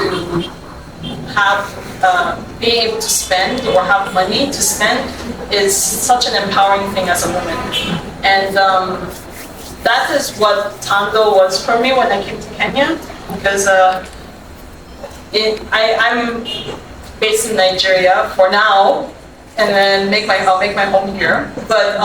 have, being able to spend or have money to spend is such an empowering thing as a woman. And that is what Tando was for me when I came to Kenya, because I'm based in Nigeria for now, and then I'll make my home here. But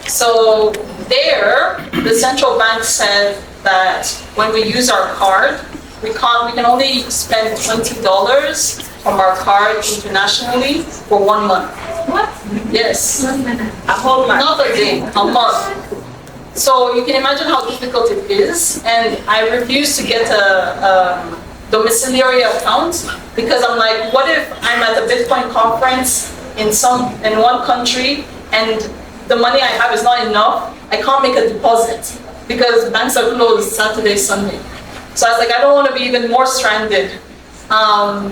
so there, the central bank said that when we use our card, we can only spend $20 from our card internationally for 1 month. What? Yes. A whole month. Not a day, a month. So you can imagine how difficult it is. And I refuse to get a domiciliary account because I'm like, what if I'm at a Bitcoin conference in one country and the money I have is not enough? I can't make a deposit because banks are closed Saturday, Sunday. So I was like, I don't want to be even more stranded.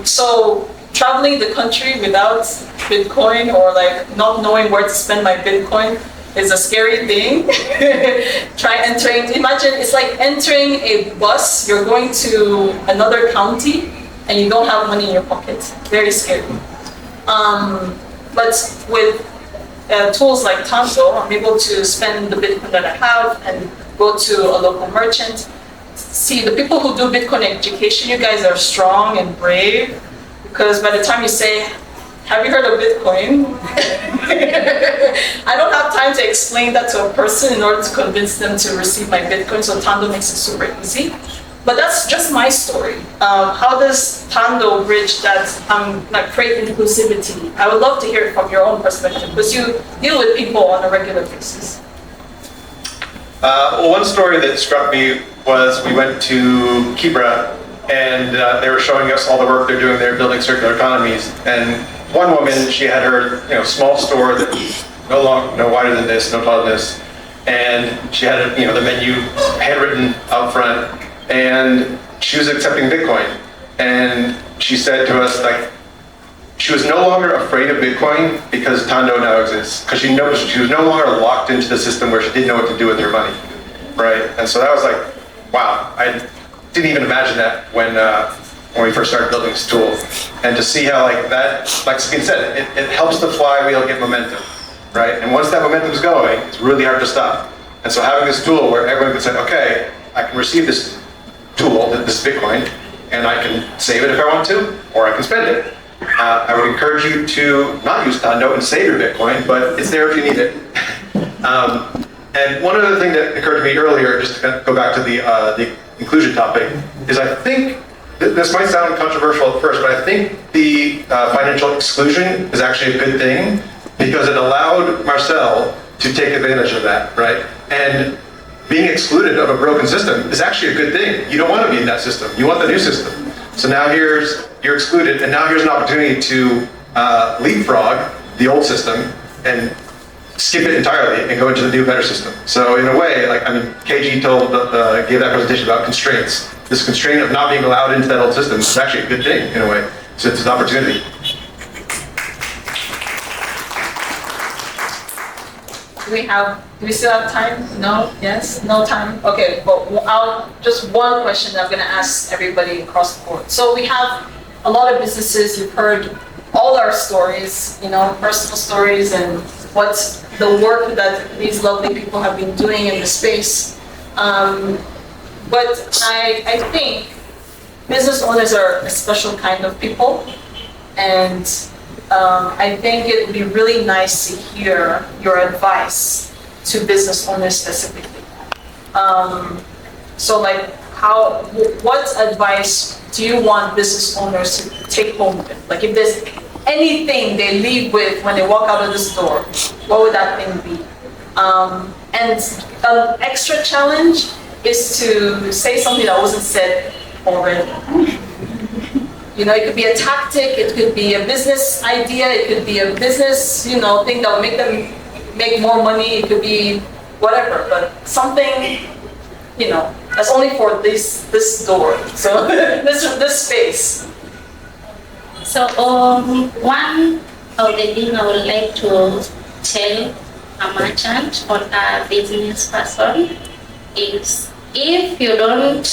So traveling the country without Bitcoin or like not knowing where to spend my Bitcoin is a scary thing. Imagine it's like entering a bus, you're going to another county and you don't have money in your pocket. Very scary. But with tools like Tando, I'm able to spend the Bitcoin that I have and go to a local merchant. See, the people who do Bitcoin education, you guys are strong and brave, because by the time you say, have you heard of Bitcoin? I don't have time to explain that to a person in order to convince them to receive my Bitcoin, so Tando makes it super easy. But that's just my story. How does Tando bridge that, create inclusivity? I would love to hear it from your own perspective, because you deal with people on a regular basis. Well, one story that struck me was we went to Kibra, and they were showing us all the work they're doing there, building circular economies. And one woman, she had her small store that was no wider than this, no taller than this, and she had the menu handwritten out front, and she was accepting Bitcoin. And she said to us, like, she was no longer afraid of Bitcoin because Tando now exists. Because she was no longer locked into the system where she didn't know what to do with her money, right? And so that was like, wow, I didn't even imagine that when we first started building this tool. And to see how like Skin said, it helps the flywheel get momentum, right? And once that momentum is going, it's really hard to stop. And so having this tool where everyone can say, okay, I can receive this tool, this Bitcoin, and I can save it if I want to, or I can spend it. I would encourage you to not use Tando and save your Bitcoin, but it's there if you need it. And one other thing that occurred to me earlier, just to go back to the inclusion topic, is I think, this might sound controversial at first, but I think the financial exclusion is actually a good thing because it allowed Marcel to take advantage of that, right? And being excluded of a broken system is actually a good thing. You don't want to be in that system. You want the new system. So now you're excluded, and now here's an opportunity to leapfrog the old system and skip it entirely and go into the new, better system. So in a way, KG gave that presentation about constraints. This constraint of not being allowed into that old system is actually a good thing in a way. So it's an opportunity. Do we still have time? No? Yes? No time? Okay, but just one question I'm going to ask everybody across the board. So we have a lot of businesses, you've heard all our stories, personal stories and what's the work that these lovely people have been doing in the space. But I think business owners are a special kind of people, and I think it would be really nice to hear your advice to business owners specifically. So what advice do you want business owners to take home with? Like if there's anything they leave with when they walk out of the store, what would that thing be? And an extra challenge is to say something that wasn't said already. It could be a tactic, it could be a business idea, it could be a business, thing that will make them make more money, it could be whatever, but something that's only for this door. So this space. So one of the things I would like to tell a merchant or a business person is if you don't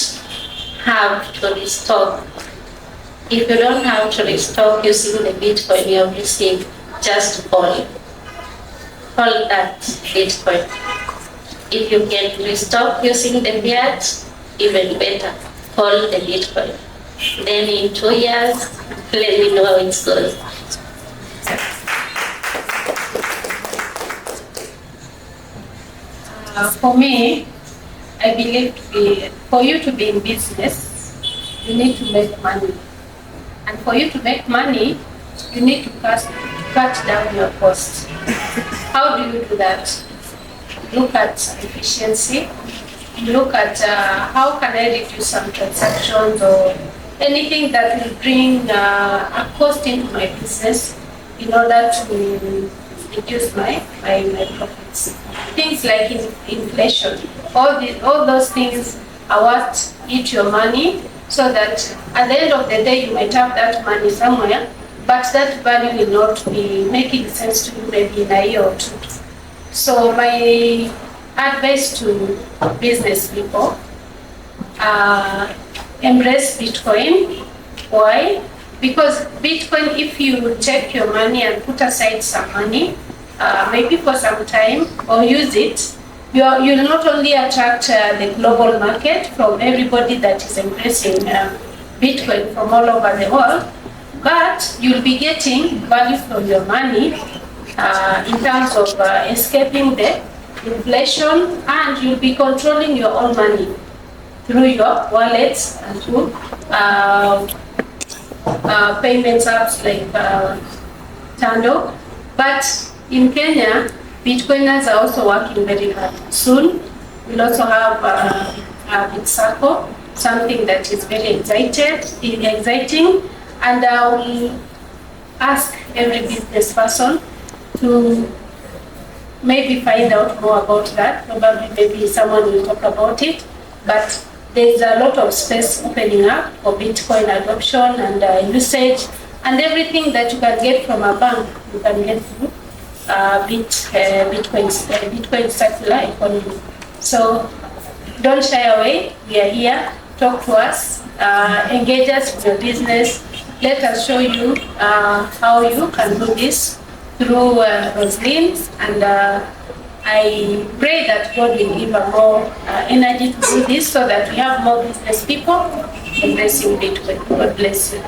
have to restock, using the Bitcoin you have received, just hold that Bitcoin. If you can restock using the fiat, even better, hold the Bitcoin. Then in 2 years, let me know how it goes. For me, I believe for you to be in business, you need to make money. And for you to make money, you need to cut down your costs. How do you do that? Look at efficiency. Look at how can I reduce some transactions or anything that will bring a cost into my business in order to reduce my profits. Things like inflation, all those things are what eat your money, so that at the end of the day you might have that money somewhere, but that value will not be making sense to you maybe in a year or two. So my advice to business people, embrace Bitcoin. Why? Because Bitcoin, if you take your money and put aside some money, maybe for some time, or use it, you'll not only attract the global market from everybody that is embracing Bitcoin from all over the world, but you'll be getting value from your money in terms of escaping the inflation, and you'll be controlling your own money through your wallets and through payments apps like Tando. But in Kenya, Bitcoiners are also working very hard. Soon, we'll also have a big circle, something that is very exciting, and I will ask every business person to maybe find out more about that. Probably maybe someone will talk about it, but there's a lot of space opening up for Bitcoin adoption and usage, and everything that you can get from a bank, you can get through Bitcoin circular economy. So don't shy away. We are here. Talk to us. Engage us with your business. Let us show you how you can do this through Roslyn, and I pray that God will give us more energy to do this, so that we have more business people embracing Bitcoin. God bless you.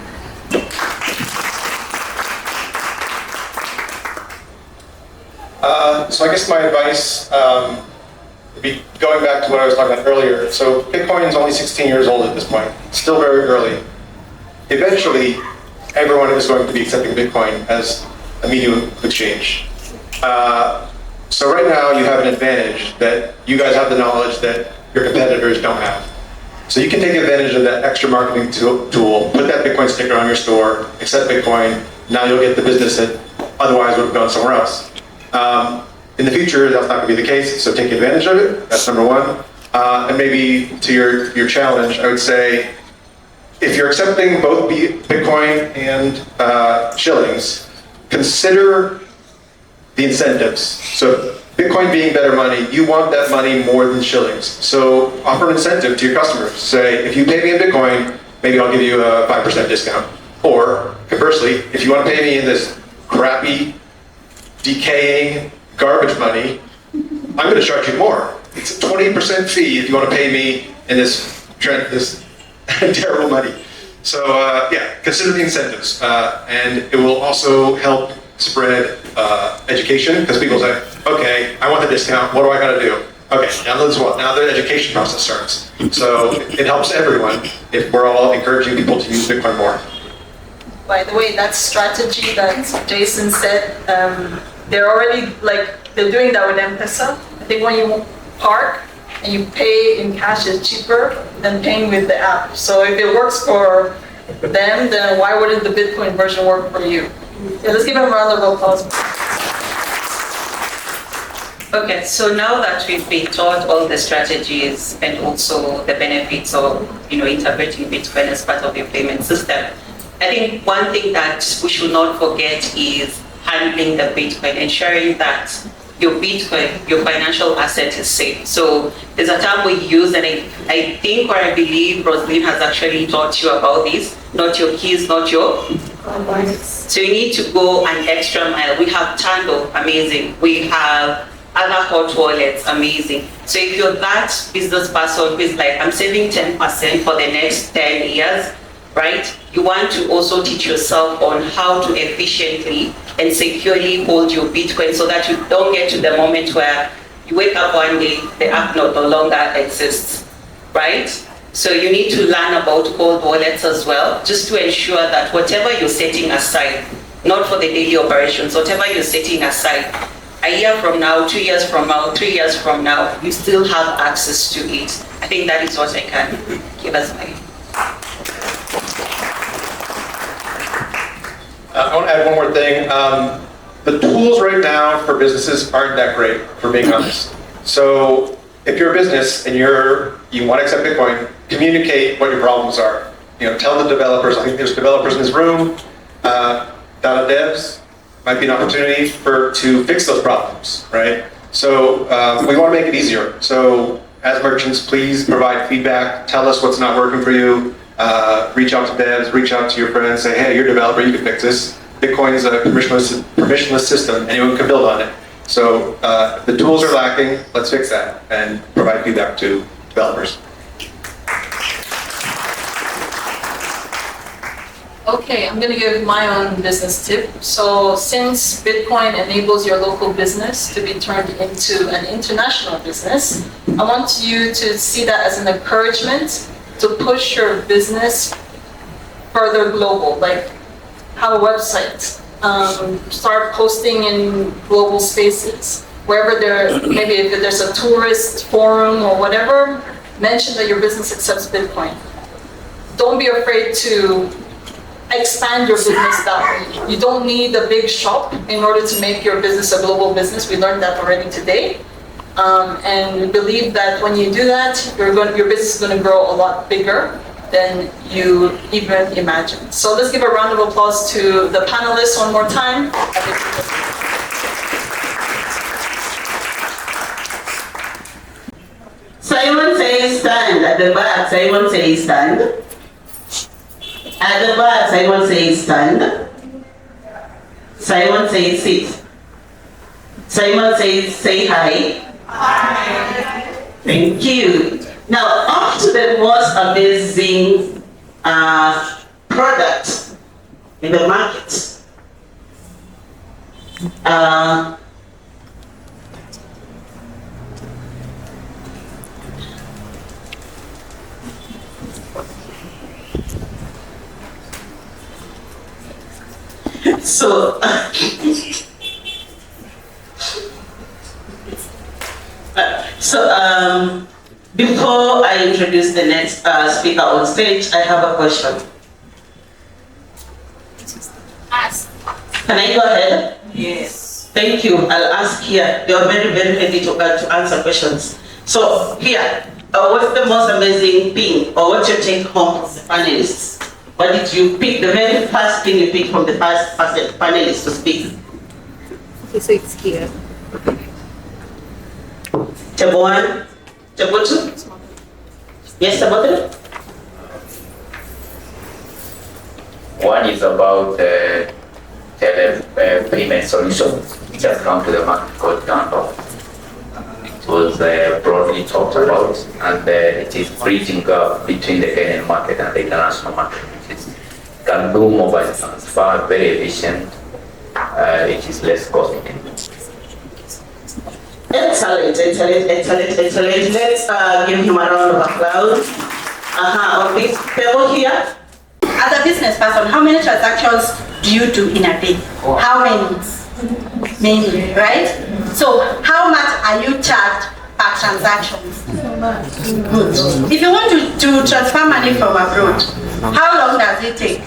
So I guess my advice would be going back to what I was talking about earlier. So Bitcoin is only 16 years old at this point, still very early. Eventually, everyone is going to be accepting Bitcoin as a medium of exchange. So right now you have an advantage that you guys have the knowledge that your competitors don't have. So you can take advantage of that extra marketing tool, put that Bitcoin sticker on your store, accept Bitcoin, now you'll get the business that otherwise would have gone somewhere else. In the future, that's not going to be the case, so take advantage of it. That's number one. And maybe to your challenge, I would say, if you're accepting both Bitcoin and shillings, consider the incentives. So Bitcoin being better money, you want that money more than shillings. So offer an incentive to your customers. Say, if you pay me in Bitcoin, maybe I'll give you a 5% discount. Or conversely, if you want to pay me in this crappy, decaying garbage money, I'm going to charge you more. It's a 20% fee if you want to pay me in this terrible money. So yeah, consider the incentives, and it will also help spread education, because people say, okay, I want the discount, what do I got to do? Okay, now the education process starts. So it helps everyone if we're all encouraging people to use Bitcoin more. By the way, that strategy that Jason said, they're doing that with M-Pesa. I think when you park and you pay in cash, is cheaper than paying with the app. So if it works for them, then why wouldn't the Bitcoin version work for you? Yeah, let's give them a round of applause. Okay, so now that we've been taught all the strategies and also the benefits of, interpreting Bitcoin as part of your payment system, I think one thing that we should not forget is handling the Bitcoin, ensuring that your Bitcoin, your financial asset is safe. So there's a term we use, and I think or I believe Roslyn has actually taught you about this, not your keys, not your... So you need to go an extra mile. We have Tando, amazing. We have other hot wallets, amazing. So if you're that business person who is like, I'm saving 10% for the next 10 years, right? You want to also teach yourself on how to efficiently and securely hold your Bitcoin so that you don't get to the moment where you wake up one day, the app no longer exists, right? So you need to learn about cold wallets as well, just to ensure that whatever you're setting aside, not for the daily operations, whatever you're setting aside, a year from now, 2 years from now, 3 years from now, you still have access to it. I think that is what I can give as my... I want to add one more thing. The tools right now for businesses aren't that great, for being honest. So if you're a business and you want to accept Bitcoin, communicate what your problems are. Tell the developers. I think there's developers in this room, data devs. Might be an opportunity to fix those problems, right? So we want to make it easier. So as merchants, please provide feedback. Tell us what's not working for you. Reach out to devs, reach out to your friends, say, hey, you're a developer, you can fix this. Bitcoin is a permissionless system, anyone can build on it. So if the tools are lacking, let's fix that and provide feedback to developers. Okay, I'm going to give my own business tip. So since Bitcoin enables your local business to be turned into an international business, I want you to see that as an encouragement to push your business further global, like have a website, start posting in global spaces, wherever maybe if there's a tourist forum or whatever, mention that your business accepts Bitcoin. Don't be afraid to expand your business that way. You don't need a big shop in order to make your business a global business. We learned that already today. And we believe that when you do that, your business is going to grow a lot bigger than you even imagine. So let's give a round of applause to the panelists one more time. Simon says stand at the back. Simon says stand. At the back, Simon says stand. Simon says sit. Simon says say hi. Hi. Thank you. Now, up to the most amazing product in the market. Before I introduce the next speaker on stage, I have a question. Ask. Can I go ahead? Yes. Thank you. I'll ask here. You are very, very ready to answer questions. So here, what's the most amazing thing, or what's your take home from the panelists? What did you pick? The very first thing you picked from the first panelist to speak? Okay, so it's here. Table 1? Table 2? Yes, table 3? One is about payment solutions. It has come to the market called Canva. It was broadly talked about, and it is bridging up between the Kenyan market and the international market. It can do mobile transfer, very efficient. It is less costly. Excellent. Let's give him a round of applause. On this table here. As a business person, how many transactions do you do in a day? How many? Many, right? So how much are you charged per transaction? Good. If you want to transfer money from abroad, how long does it take?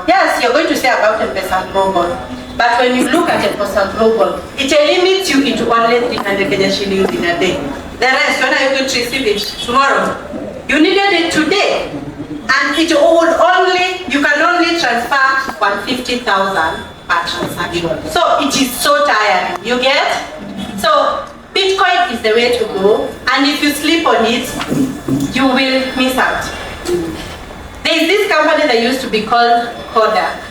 Yes, you're going to say about M-Pesa Global. But when you look at a postal global, it limits you into only 300 Kenya shillings in a day. The rest, when are you going to receive it? Tomorrow. You needed it today. And it would only, you can only transfer 150,000 per transaction. So it is so tiring. You get? So Bitcoin is the way to go. And if you sleep on it, you will miss out. There is this company that used to be called Kodak,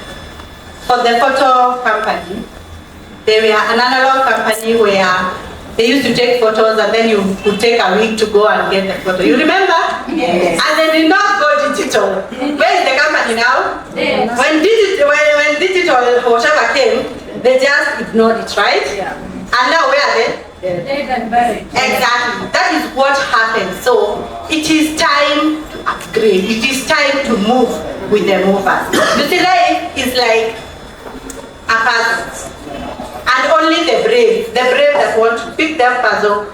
for the photo company. They were an analog company where they used to take photos and then you could take a week to go and get the photo. You remember? Yes. And they did not go digital. Where is the company now? Yes. When digital whatever came, they just ignored it, right? Yeah. And now where are they? Exactly. That is what happened. So it is time to upgrade. It is time to move with the movers. You see, life is like a puzzle. And only the brave that want to pick that puzzle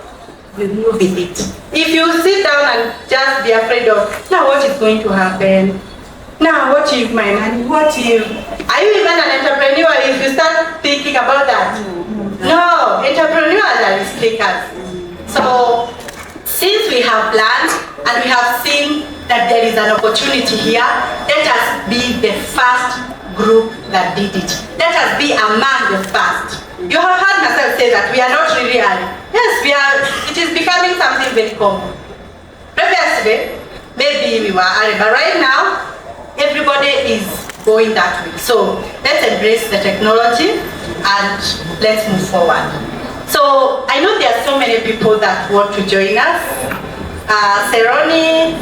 will move with it. If you sit down and just be afraid of, now what is going to happen? Now what if my money, what if? Are you even an entrepreneur if you start thinking about that? No, entrepreneurs are risk takers. So since we have planned and we have seen that there is an opportunity here, let us be the first group that did it. Let us be among the first. You have heard myself say that we are not really early. Yes, we are. It is becoming something very common. Previously, maybe we were early, but right now, everybody is going that way. So let's embrace the technology and let's move forward. So I know there are so many people that want to join us. Seroni,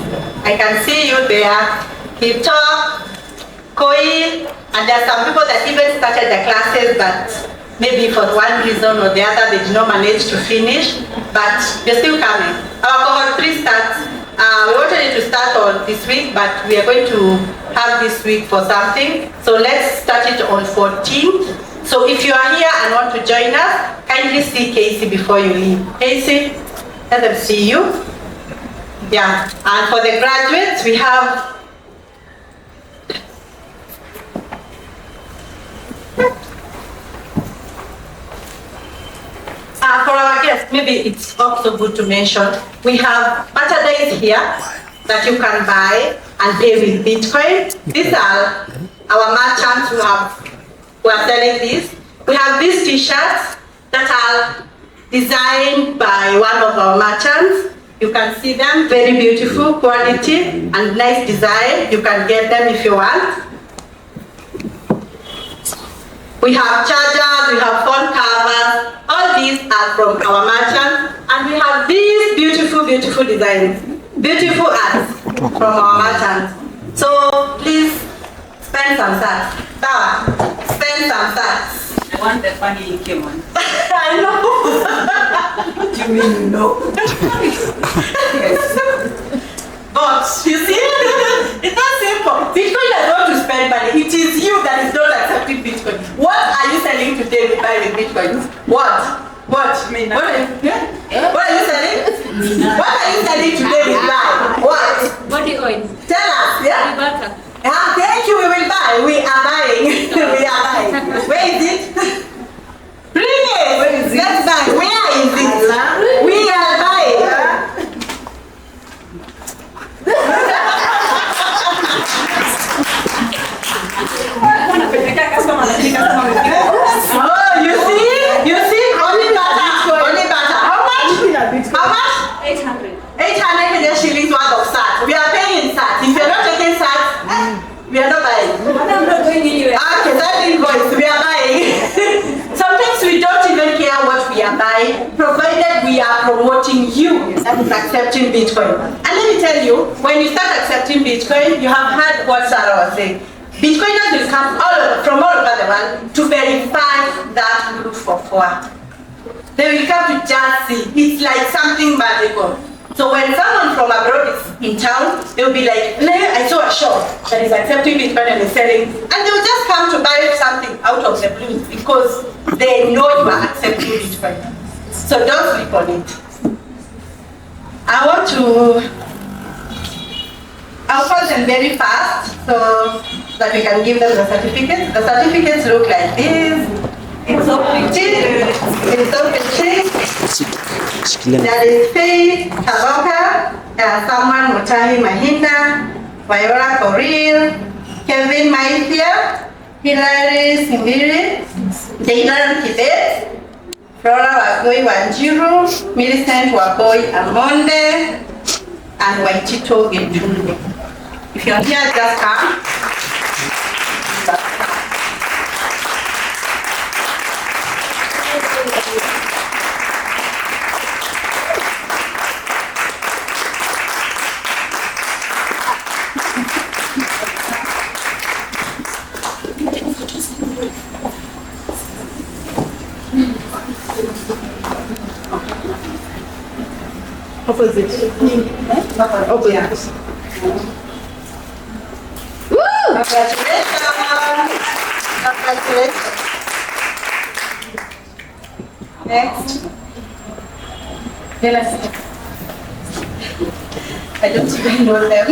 I can see you there. Hito, Koi, and there are some people that even started the classes, but maybe for one reason or the other, they did not manage to finish, but they're still coming. Our cohort 3 starts. We wanted it to start on this week, but we are going to have this week for something. So let's start it on 14th. So if you are here and want to join us, kindly see Casey before you leave. Casey, let them see you. Yeah, and for the graduates, we have for our guests, maybe it's also good to mention, we have merchandise here that you can buy and pay with Bitcoin. These are our merchants who are selling this. We have these t-shirts that are designed by one of our merchants. You can see them, very beautiful quality and nice design. You can get them if you want. We have chargers, we have phone covers. All these are from our merchants. And we have these beautiful, beautiful designs, beautiful arts from our merchants. So please spend some sats. Spend some sats. I want the funny looking one. I know. What do you mean you know? But you see, it's not simple. Bitcoin does not to spend money. It is you that is not accepting Bitcoin. What are you selling today with buy with Bitcoin? What? What are you selling? What are you selling today with buy? What? Body oil. Tell us. Yeah. Thank you. We will buy. We are buying. We are buying. Where is it? Bring it. Where is it? Let's buy. Where is it? We are buying. Oh, you see? Only butter. How much? 800 Kenya shillings worth of sat. We are paying in sat. If you're not taking sat, we are not buying. I'm not going anywhere. Okay, that invoice, we are buying. Sometimes we don't even care what we are buying, provided we are promoting you that is accepting Bitcoin. And let me tell you, when you start accepting Bitcoin, you have heard what Sarah was saying. Bitcoiners will come from all over the world to verify that proof of work. They will come to just see. It's like something magical. So when someone from abroad is in town, they will be like, I saw a shop that is accepting Bitcoin and is selling. And they will just come to buy something out of the blue because they know you are accepting Bitcoin. So don't sleep on it. I'll call them very fast. So that we can give them the certificates. The certificates look like this. It's so pretty. It's so pretty. That is Faith Kaboka, Samuel Mutahi Mahinda, Viola Coril, Kevin Maithia, Hilary Simbiri, Daylan Kibet, Flora Wakoi Wanjiru, Millicent Wakoi Amonde, and Waitito Getunde. If you're here, just come. Opposite. Opposite. Woo! Congratulations! Congratulations! Next. I don't even know them.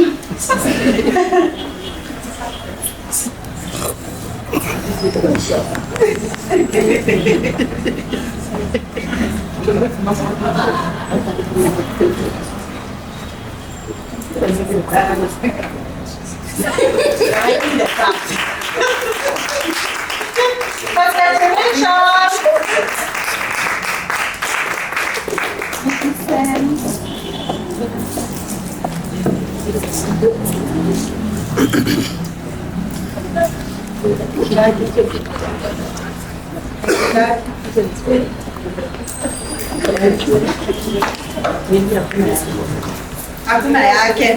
Hakuna yake.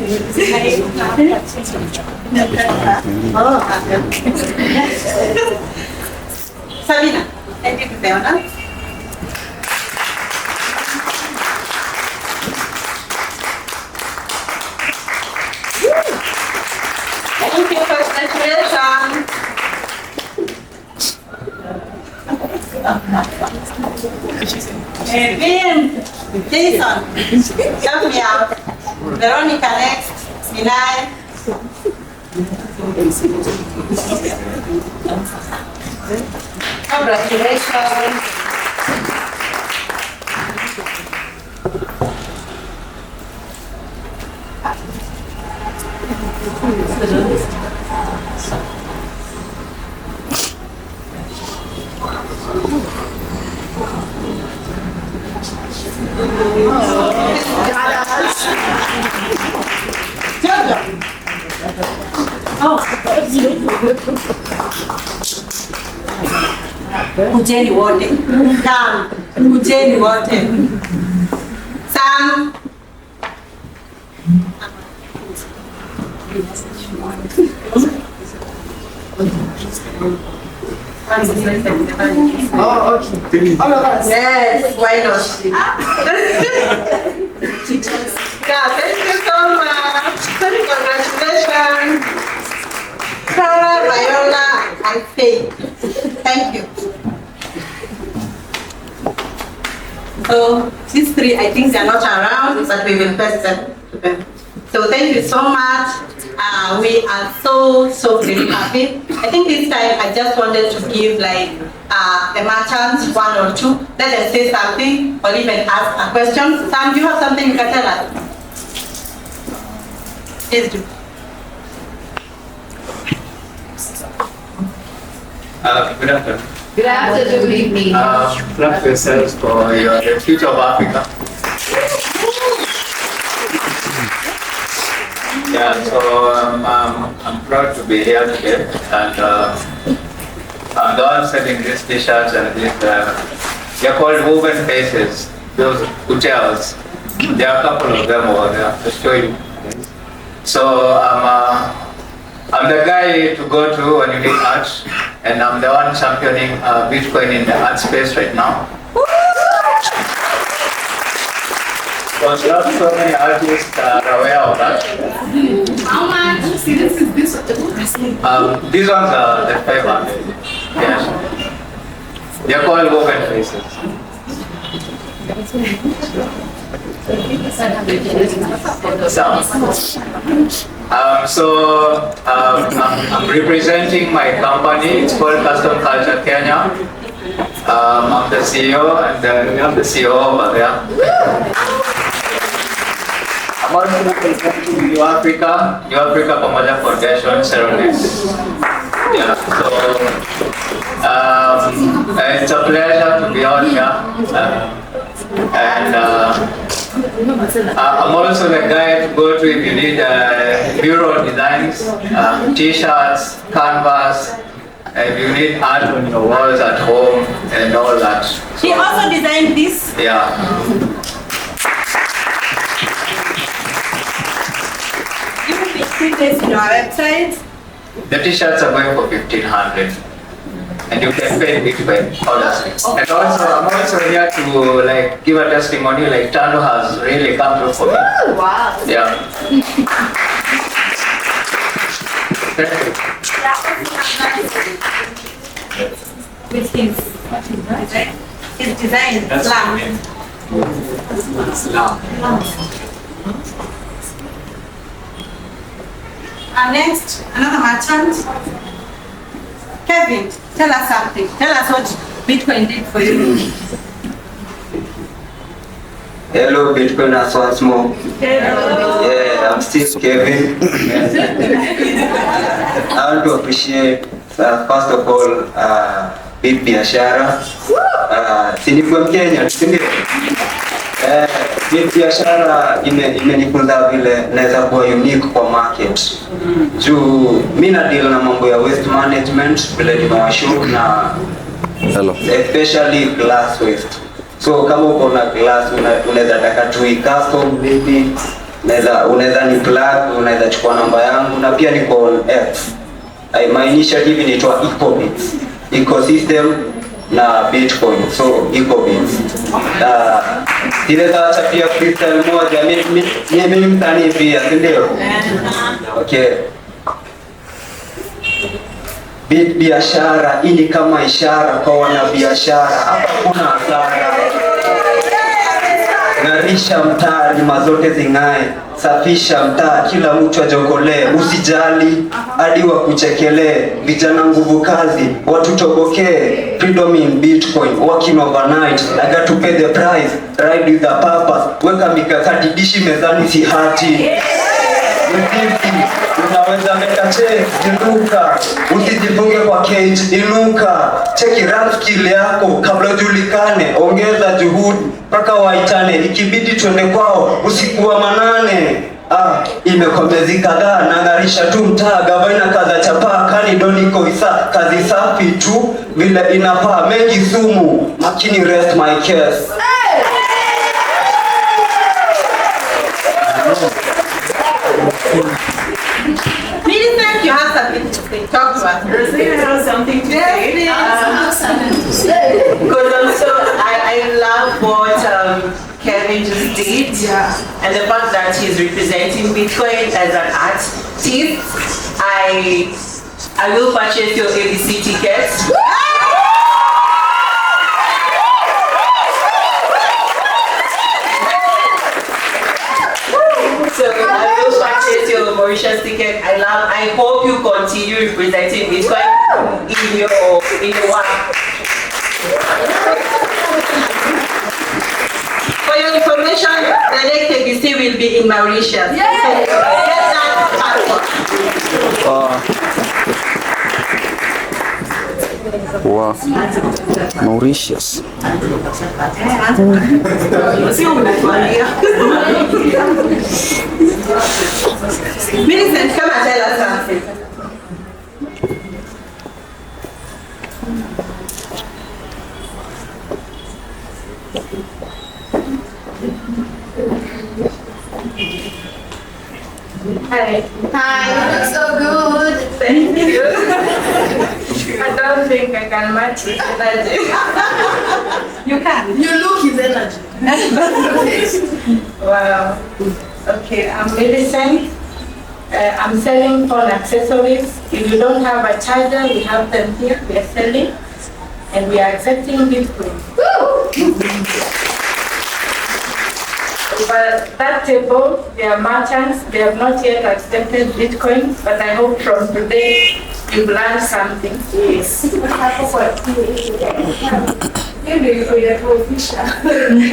Sabina, eti tumeona? Thank you for congratulations. Vin, Jason, help me out. Veronica next. Minai. Congratulations. Kujeni wote. Come. Kujeni wote. Sam. Oh, okay. Yes, why not? Yeah, thank you so much. Congratulations. Flora, Viola, and Faith. Thank you. So these three, I think they're not around, but we will pass them to them. So thank you so much. We are so really happy. I think this time I just wanted to give like the merchants one or two. Let them say something or even ask a question. Sam, do you have something you can tell us? Please do. Good afternoon. Good afternoon. Good evening. Clap yourselves for the future of Africa. Yeah, so I'm proud to be here today, and I'm the one selling these t-shirts and these. They're called woven faces. Those hotels. There are a couple of them over there. I'll show you. So I'm the guy to go to when you need art, and I'm the one championing Bitcoin in the art space right now. Because not so many artists are aware of that. How much? See, this is this. These ones are the 500. Yes. They're called woven faces. I'm representing my company. It's called Custom Culture Kenya. I'm the CEO, and we have the CEO over there. I'm also representing New Africa Pamoja Foundation Ceramics. Yeah, so it's a pleasure to be out here. I'm also the guy to go to if you need mural designs, t-shirts, canvas, if you need art on your walls at home and all that. He also designed this? Yeah. You will be printed in our website. The t-shirts are going for 1,500. And you can pay Bitcoin, honestly. And also, I'm also here to like give a testimony. Like Tando has really come through for me. Wow. Yeah. Thank you. With his design, slam. And next, another merchant. Kevin, tell us something. Tell us what Bitcoin did for you. Hello, Bitcoiners once more. Hello. Yeah, I'm still Kevin. I want to appreciate, first of all, Bitbiashara. Sinikuwa Mkenya, sindio? Bitbiashara imenifunza vile naweza kuwa unique kwa market. Juu mimi na deal na mambo ya waste management vile nimewashow na especially glass waste. So kama uko na glass unaweza taka tu custom maybe unaweza ni plug, unaweza chukua namba yangu na pia niko on X. My initiative inaitwa EcoBits. Ecosystem na Bitcoin. So EcoBits. Ile acha pia freestyle moja mimi mtani pia, ndio? Okay. Bitbiashara ili kama ishara kwa wanabiashara. Hapa kuna hasara. Ng'arisha mtaa, nyuma zote zingae. Safisha mtaa, kila mtu ajokolee. Usijali hadi wakuchekelee. Vijana nguvu kazi, watu tobokee. Freedom in Bitcoin, working overnight. I got to pay the price, ride with a purpose. Weka mikakati, dishi mezani si hati. Unaweza mekache, inuka. Usijifunge kwa cage, inuka. Cheki rap skill yako, kabla ujulikane. Ongeza juhudi, paka waitane. Ikibidi twende kwao, usiku wa manane. Imekuwa miezi kadhaa, nang'arisha tu mtaa. Gavana kaza chapa, kani doniko isa. Kazi safi tu, vile inafaa. Mengi sumu, makini rest my case. Millicent, you have something to say. Talk to us. Rosina has something to say. Because also, I love what Kevin just did. Yeah. And the fact that he's representing Bitcoin as an artist. I will purchase your ABC tickets. So I will purchase your Mauritius ticket. I hope you continue representing Bitcoin in your work. For your information, the next ABC will be in Mauritius. Yeah. So get that passport. Wow. Mauritius. Millicent, come and tell us something. Hi. Hi, you look so good. Thank you. I don't think I can match his energy. You can. You look his energy. Wow. Okay, I'm Millicent. I'm selling phone accessories. If you don't have a charger, we have them here. We are selling. And we are accepting Bitcoin. But that table, they are merchants, they have not yet accepted Bitcoin, but I hope from today you've learned something. Yes.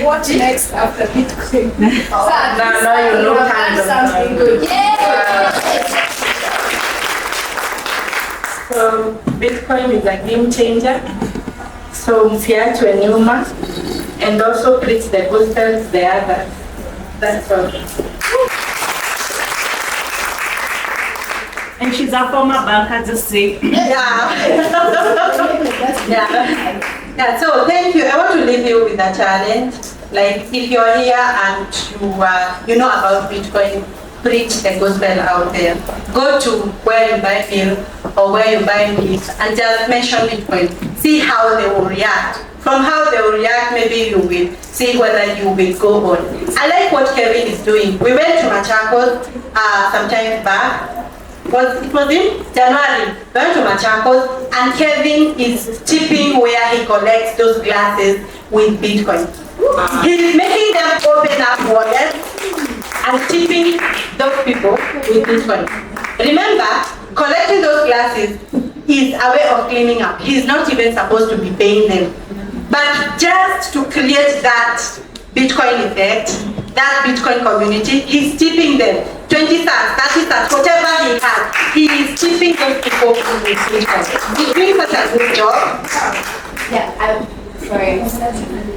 What next after Bitcoin? Now you know something good. So Bitcoin is a game changer. So msiachwe nyuma, and also preach the gospel to the others. That's all. And she's a former banker, just say. Yeah. So thank you. I want to leave you with a challenge. Like, if you're here and you know about Bitcoin, preach the gospel out there. Go to where you buy milk or where you buy meat and just mention Bitcoin. See how they will react. From how they will react, maybe you will see whether you will go on. I like what Kevin is doing. We went to Machakos some time back. It was in January. We went to Machakos and Kevin is tipping where he collects those glasses with Bitcoin. He's making them open up wallets and tipping those people with Bitcoin. Remember, collecting those glasses is a way of cleaning up. He's not even supposed to be paying them. But just to create that Bitcoin effect, that Bitcoin community, he's tipping them 20 cents, 30 cents, whatever he has. He is tipping those people with Bitcoin. He's doing such a good job. Yeah, sorry.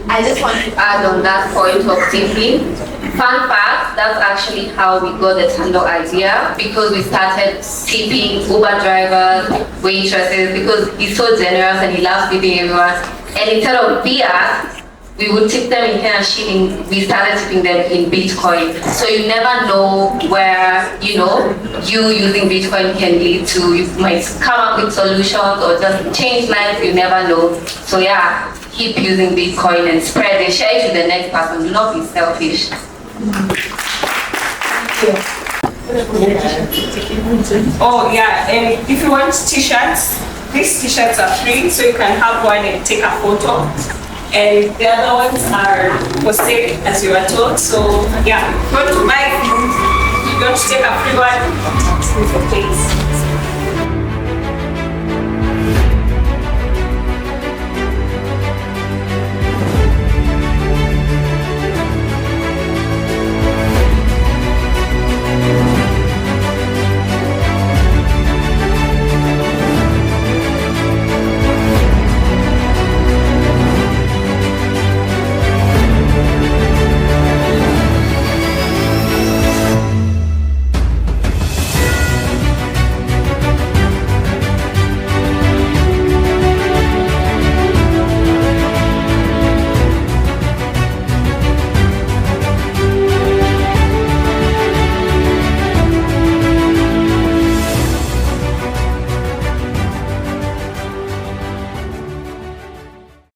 I just want to add on that point of tipping. Fun fact, that's actually how we got the Tando idea, because we started tipping Uber drivers, waitresses, because he's so generous and he loves tipping everyone. And instead of fiat, we would tip them in Kenyan shilling. We started tipping them in Bitcoin. So you never know where, you using Bitcoin can lead to. You might come up with solutions or just change lives, you never know. So yeah, keep using Bitcoin and spread it, share it to the next person. Do not be selfish. Oh yeah, and if you want t-shirts, these t-shirts are free, so you can have one and take a photo. And the other ones are for sale, as you were told. So yeah, if you want to buy, if you want to take a free one, please.